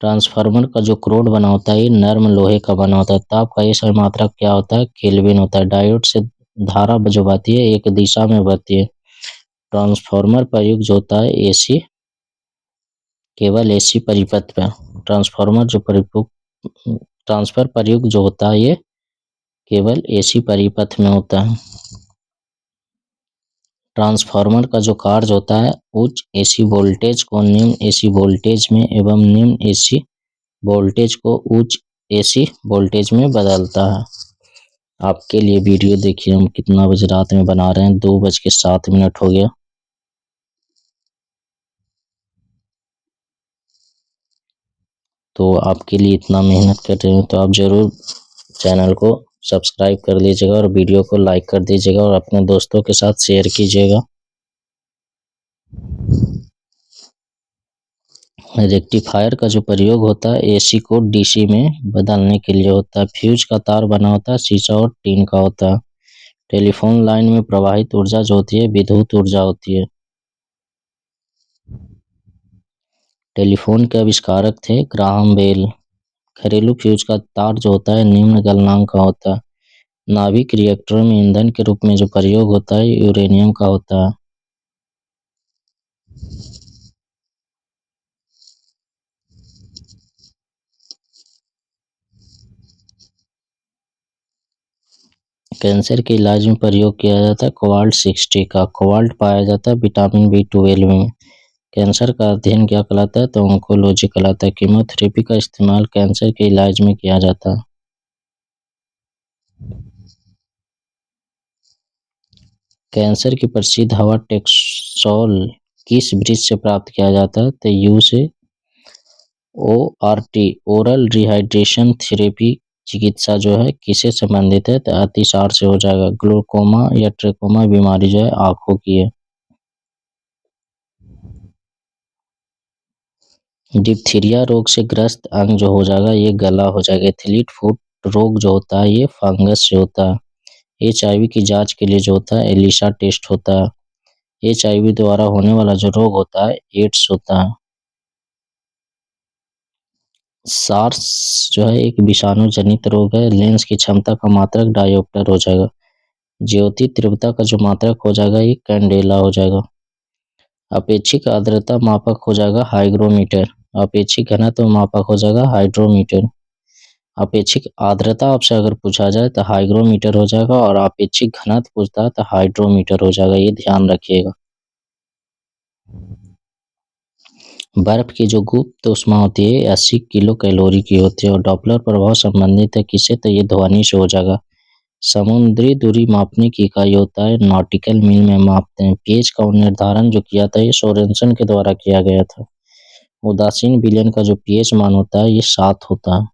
ट्रांसफार्मर का जो क्रोड बना होता है ये नर्म लोहे का बना होता है। ताप का ये सही मात्रक क्या होता है केल्विन होता है। डायोड से धारा जो बहती है एक दिशा में बहती है। ट्रांसफार्मर प्रयुक्त जो होता है एसी केवल एसी परिपथ पे। ट्रांसफार्मर जो ट्रांसफर प्रयुक्त जो होता है ये केवल एसी परिपथ में होता है। ट्रांसफार्मर का जो कार्य होता है उच्च एसी वोल्टेज को निम्न एसी वोल्टेज में एवं निम्न एसी वोल्टेज को उच्च एसी वोल्टेज में बदलता है। आपके लिए वीडियो देखिए हम कितना बजे रात में बना रहे हैं, 2:07 हो गया। तो आपके लिए इतना मेहनत कर रहे हैं तो आप जरूर चैनल को सब्सक्राइब कर लीजिएगा और वीडियो को लाइक कर दीजिएगा और अपने दोस्तों के साथ शेयर कीजिएगा। रेक्टिफायर का जो प्रयोग होता है एसी को डीसी में बदलने के लिए होता है। फ्यूज का तार बना होता है शीशा और टीन का होता है। टेलीफोन लाइन में प्रवाहित ऊर्जा जो होती है विद्युत ऊर्जा होती है। टेलीफोन के आविष्कारक थे ग्राहम बेल। घरेलू फ्यूज का तार जो होता है निम्न गलनांक का होता है। नाभिक रिएक्टरों में ईंधन के रूप में जो प्रयोग होता है यूरेनियम का होता है। कैंसर के इलाज में प्रयोग किया जाता है कोबाल्ट 60 का। कोबाल्ट पाया जाता है विटामिन B12 में। कैंसर का अध्ययन क्या कहलाता है तो ऑन्कोलॉजी कहलाता है। कीमोथेरेपी का इस्तेमाल कैंसर के इलाज में किया जाता है। कैंसर की प्रसिद्ध हवा टेक्सोल किस वृक्ष से प्राप्त किया जाता है तो यू से। ORT ओरल रिहाइड्रेशन थेरेपी चिकित्सा जो है किससे संबंधित है तो अतिसार से हो जाएगा। ग्लूकोमा या ट्रेकोमा बीमारी जो है आंखों की है। डिप्थीरिया रोग से ग्रस्त अंग जो हो जाएगा ये गला हो जाएगा। एथलीट फुट रोग जो होता है ये फंगस से होता है। HIV की जांच के लिए जो होता है एलिसा टेस्ट होता है। HIV द्वारा होने वाला जो रोग होता है एड्स होता है। सार्स जो है एक विषाणु जनित रोग है। लेंस की क्षमता का मात्रक डायोप्टर हो जाएगा। ज्योति तीव्रता का जो मात्रक हो जाएगा ये कैंडेला हो जाएगा। अपेक्षिक आर्द्रता मापक हो जाएगा हाइग्रोमीटर। अपेक्षिक घनत्व मापक हो जाएगा हाइड्रोमीटर। अपेक्षिक आर्द्रता आपसे अगर पूछा जाए तो हाइग्रोमीटर हो जाएगा और अपेक्षिक घनत्व पूछता है तो हाइड्रोमीटर हो जाएगा, ये ध्यान रखिएगा। बर्फ की जो गुप्त ऊष्मा होती है 80 किलो कैलोरी की होती है और डॉपलर प्रभाव संबंधित है किससे तो ये ध्वनि से हो जाएगा। समुद्री दूरी मापने की इकाई होता है नॉटिकल मील में मापते हैं। पेज का निर्धारण जो किया था ये सोरेनसन के द्वारा किया गया था। उदासीन विलयन का जो pH मान होता है ये 7 होता है।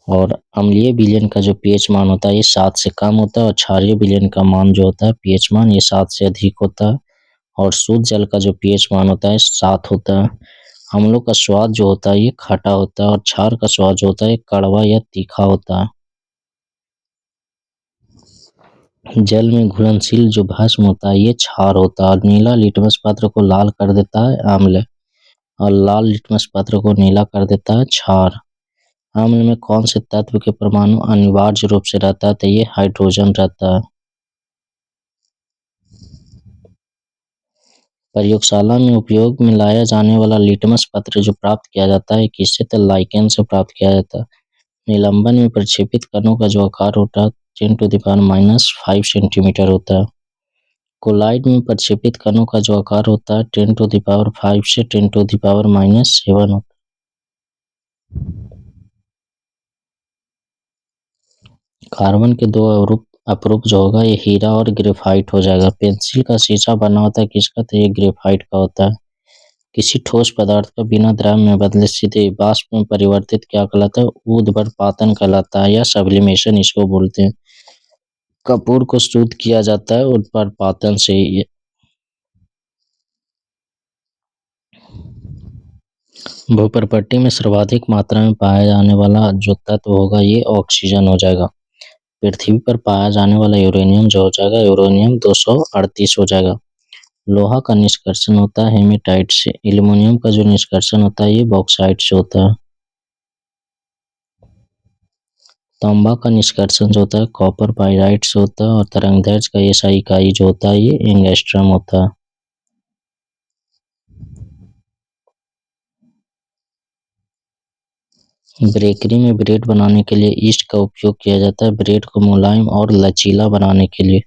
और अम्लीय विलयन का जो पीएच मान होता है ये 7 से कम होता है, और क्षारीय विलयन का मान जो होता है पीएच मान ये 7 से अधिक होता है, और शुद्ध जल का जो पीएच मान होता है 7 होता है। अम्लों का स्वाद जो होता है ये खट्टा होता है, और क्षार का स्वाद जो होता है कड़वा या तीखा होता है। जल में घुलनशील जो भस्म होता है ये क्षार होता है, और नीला लिटमस पत्र को लाल कर देता है अम्ल, और लाल लिटमस पत्र को नीला कर देता है क्षार। अम्ल में कौन से तत्व के परमाणु अनिवार्य रूप से रहता है, तो ये हाइड्रोजन रहता है। प्रयोगशाला में उपयोग में लाया जाने वाला लिटमस पत्र जो प्राप्त किया जाता है किससे, तो लाइकेन से प्राप्त किया जाता है। निलंबन में प्रक्षेपित कणों का जो आकार होता है 10⁻⁻5 सेंटीमीटर होता है। कोलाइड में प्रक्षेपित कणों का जो आकार होता है 10⁻5 से 10⁻⁻7 होता है। कार्बन के दो अपरूप जो होगा ये हीरा और ग्रेफाइट हो जाएगा। पेंसिल का शीशा बना होता है किसका, तो ये ग्रेफाइट का होता है। किसी ठोस पदार्थ का बिना द्रव में बदले सीधे वाष्प में परिवर्तित क्या कहलाता है, ऊर्ध्वपातन कहलाता है, या सब्लिमेशन इसको बोलते हैं। कपूर को शुद्ध किया जाता है ऊर्ध्वपातन से। भूपर्पट्टी में सर्वाधिक मात्रा में पाया जाने वाला जो तत्व होगा ये ऑक्सीजन हो जाएगा। पृथ्वी पर पाया जाने वाला यूरेनियम जो हो जाएगा यूरेनियम 238 हो जाएगा। लोहा का निष्कर्षण होता है हेमेटाइट से। एल्युमिनियम का जो निष्कर्षण होता है ये बॉक्साइट से होता है। तांबा का निष्कर्षण जो होता है कॉपर पाइराइट से होता है, और तरंगदैर्घ्य का एसआई इकाई जो होता है ये एंगस्ट्रम होता है। बेकरी में ब्रेड बनाने के लिए ईस्ट का उपयोग किया जाता है, ब्रेड को मुलायम और लचीला बनाने के लिए।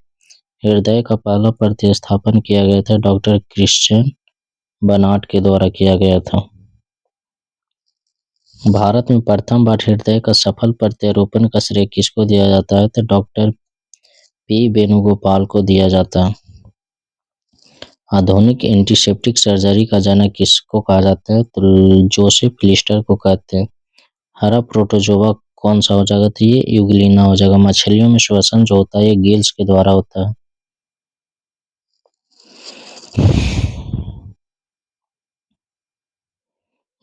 हृदय का पहला प्रतिस्थापन किया गया था डॉक्टर क्रिश्चियन बर्नार्ड के द्वारा किया गया था। भारत में प्रथम बार हृदय का सफल प्रत्यारोपण का श्रेय किसको दिया जाता है, तो डॉक्टर पी वेणुगोपाल को दिया जाता है। आधुनिक एंटीसेप्टिक सर्जरी का जनक किसको कहा जाता है, तो जोसेफ लिस्टर को कहते हैं। हरा प्रोटोजोआ कौन सा हो जाएगा, तो ये यूग्लिना हो जाएगा। मछलियों में श्वसन जो होता है ये गिल्स के द्वारा होता है।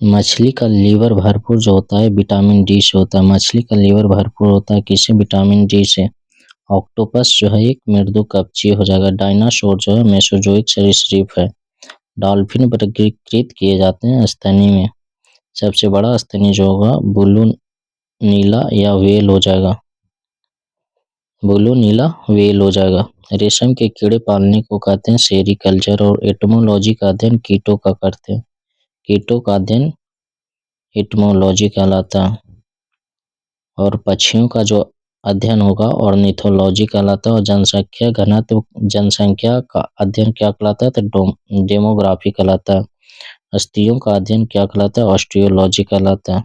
मछली का लीवर भरपूर जो होता है विटामिन डी से होता है। मछली का लीवर भरपूर होता है किससे, विटामिन डी से। ऑक्टोपस जो है एक मेरुदंडकवचीय हो जाएगा। डायनासोर जो है मेसोजोइक सरीसृप है। डॉल्फिन वर्गीकृत किए जाते हैं स्तनी में। सबसे बड़ा स्तनी जो होगा ब्लू नीला या वेल हो जाएगा, ब्लू नीला वेल हो जाएगा। रेशम के कीड़े पालने को कहते हैं सेरीकल्चर, और एटमोलॉजी का अध्ययन कीटों का करते हैं। कीटों का अध्ययन एटमोलॉजी कहलाता है। और पक्षियों का जो अध्ययन होगा ऑर्निथोलॉजी कहलाता है। और जनसंख्या घनत्व जनसंख्या का अध्ययन क्या कहलाता है, तो डेमोग्राफी कहलाता है। अस्थियों का अध्ययन क्या कहलाता है, ऑस्टियोलॉजी कहलाता है।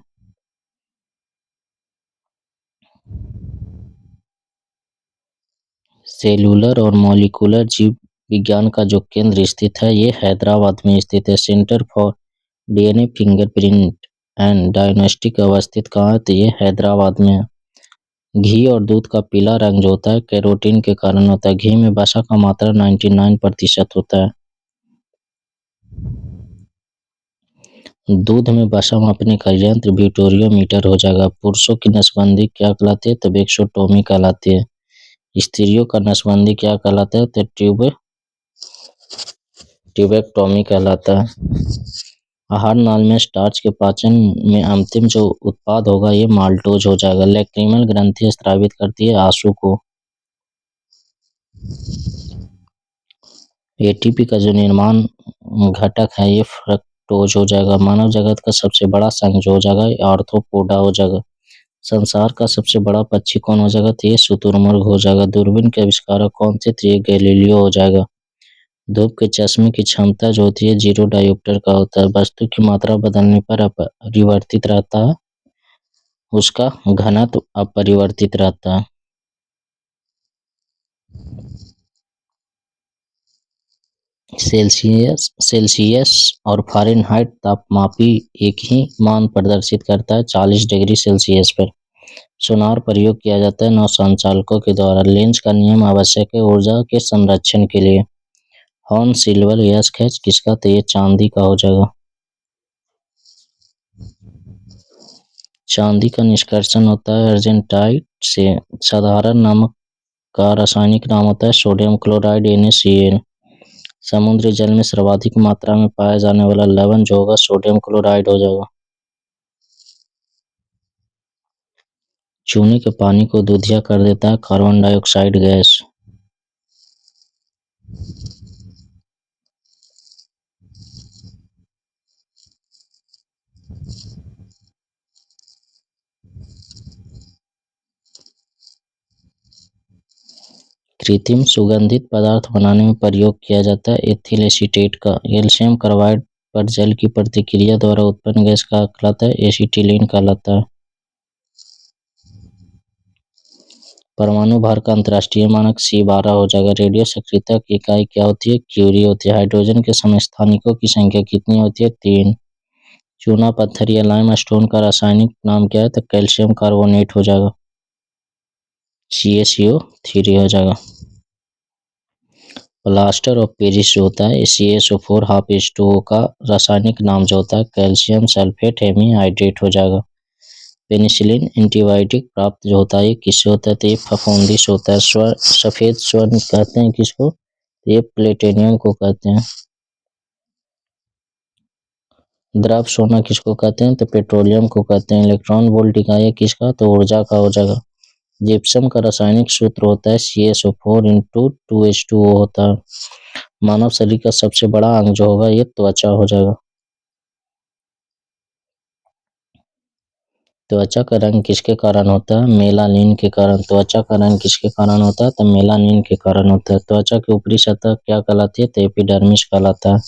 सेलुलर और मॉलिक्यूलर जीव विज्ञान का जो केंद्र स्थित है ये हैदराबाद में स्थित है। Centre for DNA fingerprint and diagnostic अवस्थित कहाँ है, तो ये हैदराबाद में है। घी और दूध का पीला रंग जो होता है कैरोटीन के कारण होता है। घी में वसा का मात्रा 99% होता है। दूध में वसा मापने का यंत्र ब्यूटोरियोमीटर हो जाएगा। पुरुषों की नसबंदी क्या कहलाती है, तो वेक्सोटोमी कहलाती है। स्त्रियों का नसबंदी क्या कहलाता है, तो ट्यूबेक्टोमी कहलाता है। आहार नाल में स्टार्च के पाचन में अंतिम जो उत्पाद होगा ये माल्टोज हो जाएगा। लैक्रिमल ग्रंथि स्रावित करती है आंसू को। एटीपी का जो निर्माण घटक है ये फ्रक्टोज हो जाएगा। मानव जगत का सबसे बड़ा संघ जो हो जाएगा ये आर्थ्रोपोडा हो जाएगा। संसार का सबसे बड़ा पक्षी कौन हो जाएगा, तो ये शुतुरमुर्ग हो जाएगा। दूरबीन के आविष्कारक कौन थे, तो ये गैलीलियो हो जाएगा। धूप के चश्मे की क्षमता जो होती है 0 डायोप्टर का होता है। वस्तु की मात्रा बदलने पर अपरिवर्तित रहता है, उसका घनत्व अपरिवर्तित रहता है। सेल्सियस और फ़ारेनहाइट तापमापी एक ही मान प्रदर्शित करता है 40 डिग्री सेल्सियस पर। सोनार प्रयोग किया जाता है नौ संचालकों के द्वारा। लेंस का नियम आवश्यक है ऊर्जा के संरक्षण के लिए। हॉर्न सिल्वर यस्क है किसका, तो ये चांदी का हो जाएगा। चांदी का निष्कर्षण होता है अर्जेंटाइट से। साधारण नमक का रासायनिक नाम होता है सोडियम क्लोराइड NaCl। समुद्री जल में सर्वाधिक मात्रा में पाया जाने वाला लवण जो होगा सोडियम क्लोराइड हो जाएगा। चूने के पानी को दूधिया कर देता है कार्बन डाइऑक्साइड गैस। कृत्रिम सुगंधित पदार्थ बनाने में प्रयोग किया जाता है एथिल एसीटेट का। कैल्शियम कार्बाइड पर जल की प्रतिक्रिया द्वारा उत्पन्न गैस का कहलाता है एसिटिलीन कहलाता है। परमाणु भार का अंतर्राष्ट्रीय मानक C12 हो जाएगा। रेडियो सक्रियता की इकाई क्या होती है, क्यूरी होती है। हाइड्रोजन के समस्थानिकों की संख्या कितनी होती है, 3। चूना पत्थर या लाइम स्टोन का रासायनिक नाम क्या है, तो कैल्शियम कार्बोनेट हो जाएगा, CaCO3 हो जाएगा। प्लास्टर ऑफ पेरिस जो होता है CaSO4 हाफ H2O का रासायनिक नाम जो होता है कैल्शियम सल्फेट हेमीहाइड्रेट हो जाएगा। पेनिसिलिन एंटीबायोटिक प्राप्त जो होता है ये किससे होता है, तो ये फफूंदी से होता है। सफेद स्वर्ण कहते हैं किसको, तो ये प्लेटिनियम को कहते हैं। द्रव सोना किसको कहते हैं, तो पेट्रोलियम को कहते हैं। इलेक्ट्रॉन वोल्ट इकाई किसका, तो ऊर्जा का हो जाएगा। जिप्सम का रासायनिक सूत्र होता है CaSO4 × 2H2O होता है। मानव शरीर का सबसे बड़ा अंग जो होगा ये त्वचा हो जाएगा। त्वचा का रंग किसके कारण होता है, मेलानिन के कारण। त्वचा का रंग किसके कारण होता है, तो मेलानिन के कारण होता है। त्वचा की ऊपरी सतह क्या कहलाती है, तो एपिडर्मिस कहलाता है।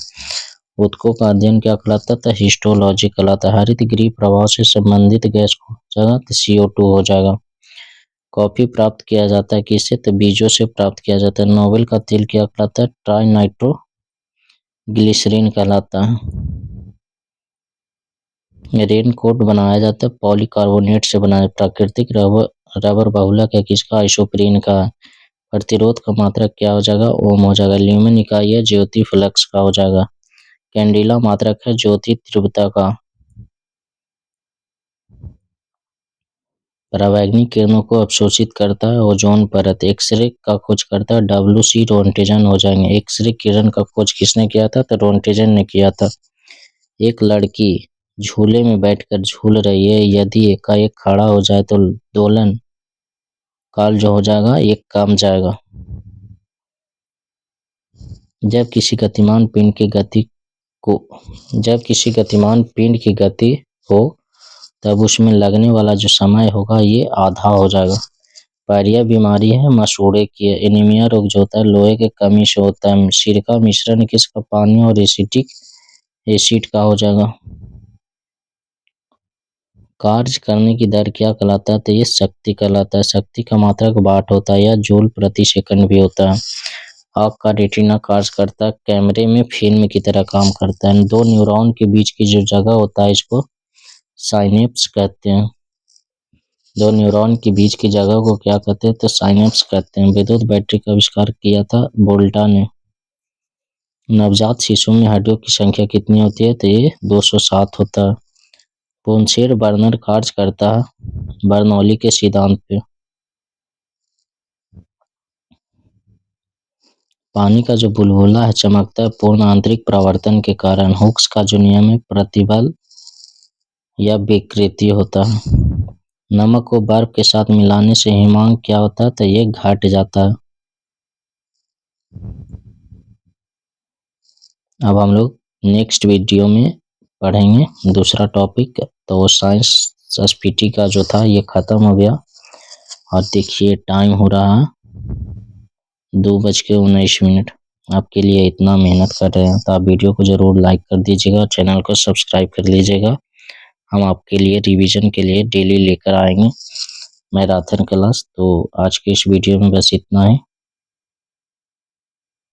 ऊतकों का अध्ययन क्या कहलाता है, तो हिस्टोलॉजी कहलाता है। हरित गृह प्रभाव से संबंधित गैस हो जाएगा तो CO2 हो जाएगा। कॉफी प्राप्त किया जाता है किससे, तो बीजों से प्राप्त किया जाता है। नोबेल का तेल क्या कहलाता है, ट्राई नाइट्रो ग्लिसरीन कहलाता है। रेन कोट बनाया जाता है पॉलीकार्बोनेट से बनाया। प्राकृतिक रबर बहुलक है किसका, आइसोप्रीन का। प्रतिरोध का मात्रक क्या हो जाएगा, ओम हो जाएगा। ल्यूमेन इकाई है ज्योति फ्लक्स का हो जाएगा। कैंडिला मात्रक है ज्योति तीव्रता का। परावैंगनी किरणों को अवशोषित करता है ओजोन परत। एक्सरे का खोज करता है WC रोन्टेजन हो जाएंगे। एक्सरे किरण का खोज किसने किया था, तो रोन्टेजन ने किया था। एक लड़की झूले में बैठकर झूल रही है, यदि एकाएक खड़ा हो जाए तो दोलन काल जो हो जाएगा ये कम जाएगा। जब किसी गतिमान पिंड की गति हो तब उसमें लगने वाला जो समय होगा ये आधा हो जाएगा। पायरिया बीमारी है मसूड़े की है। एनीमिया रोग जो होता है लोहे के कमी से होता है। सिरका मिश्रण किसका, पानी और एसिटिक एसिड का हो जाएगा। कार्य करने की दर क्या कहलाता है, तो ये शक्ति कहलाता है। शक्ति का मात्रक वाट होता है या जूल प्रति सेकंड भी होता है। आँख का रेटिना कार्य करता है कैमरे में फिल्म की तरह काम करता है। दो न्यूरॉन के बीच की जो जगह होता है इसको साइनेप्स कहते हैं। दो न्यूरॉन के बीच की जगह को क्या कहते हैं, तो साइनेप्स कहते हैं। विद्युत बैटरी का आविष्कार किया था वोल्टा ने। नवजात शिशु में हड्डियों की संख्या कितनी होती है, तो ये 207 होता है। पोन्सेर बर्नर कार्य करता है बर्नौली के सिद्धांत पे। पानी का जो बुलबुला है चमकता है पूर्ण आंतरिक परावर्तन के कारण। हुक्स का जो नियम है प्रतिबल या विकृति होता है। नमक को बर्फ के साथ मिलाने से हिमांक क्या होता है, तो ये घट जाता है। अब हम लोग नेक्स्ट वीडियो में पढ़ेंगे दूसरा टॉपिक। तो साइंस SPT का जो था ये खत्म हो गया। और देखिए टाइम हो रहा है 2:19। आपके लिए इतना मेहनत कर रहे हैं तो आप वीडियो को जरूर लाइक कर दीजिएगा, चैनल को सब्सक्राइब कर लीजिएगा। हम आपके लिए रिवीजन के लिए डेली लेकर आएंगे मैराथन क्लास। तो आज के इस वीडियो में बस इतना है।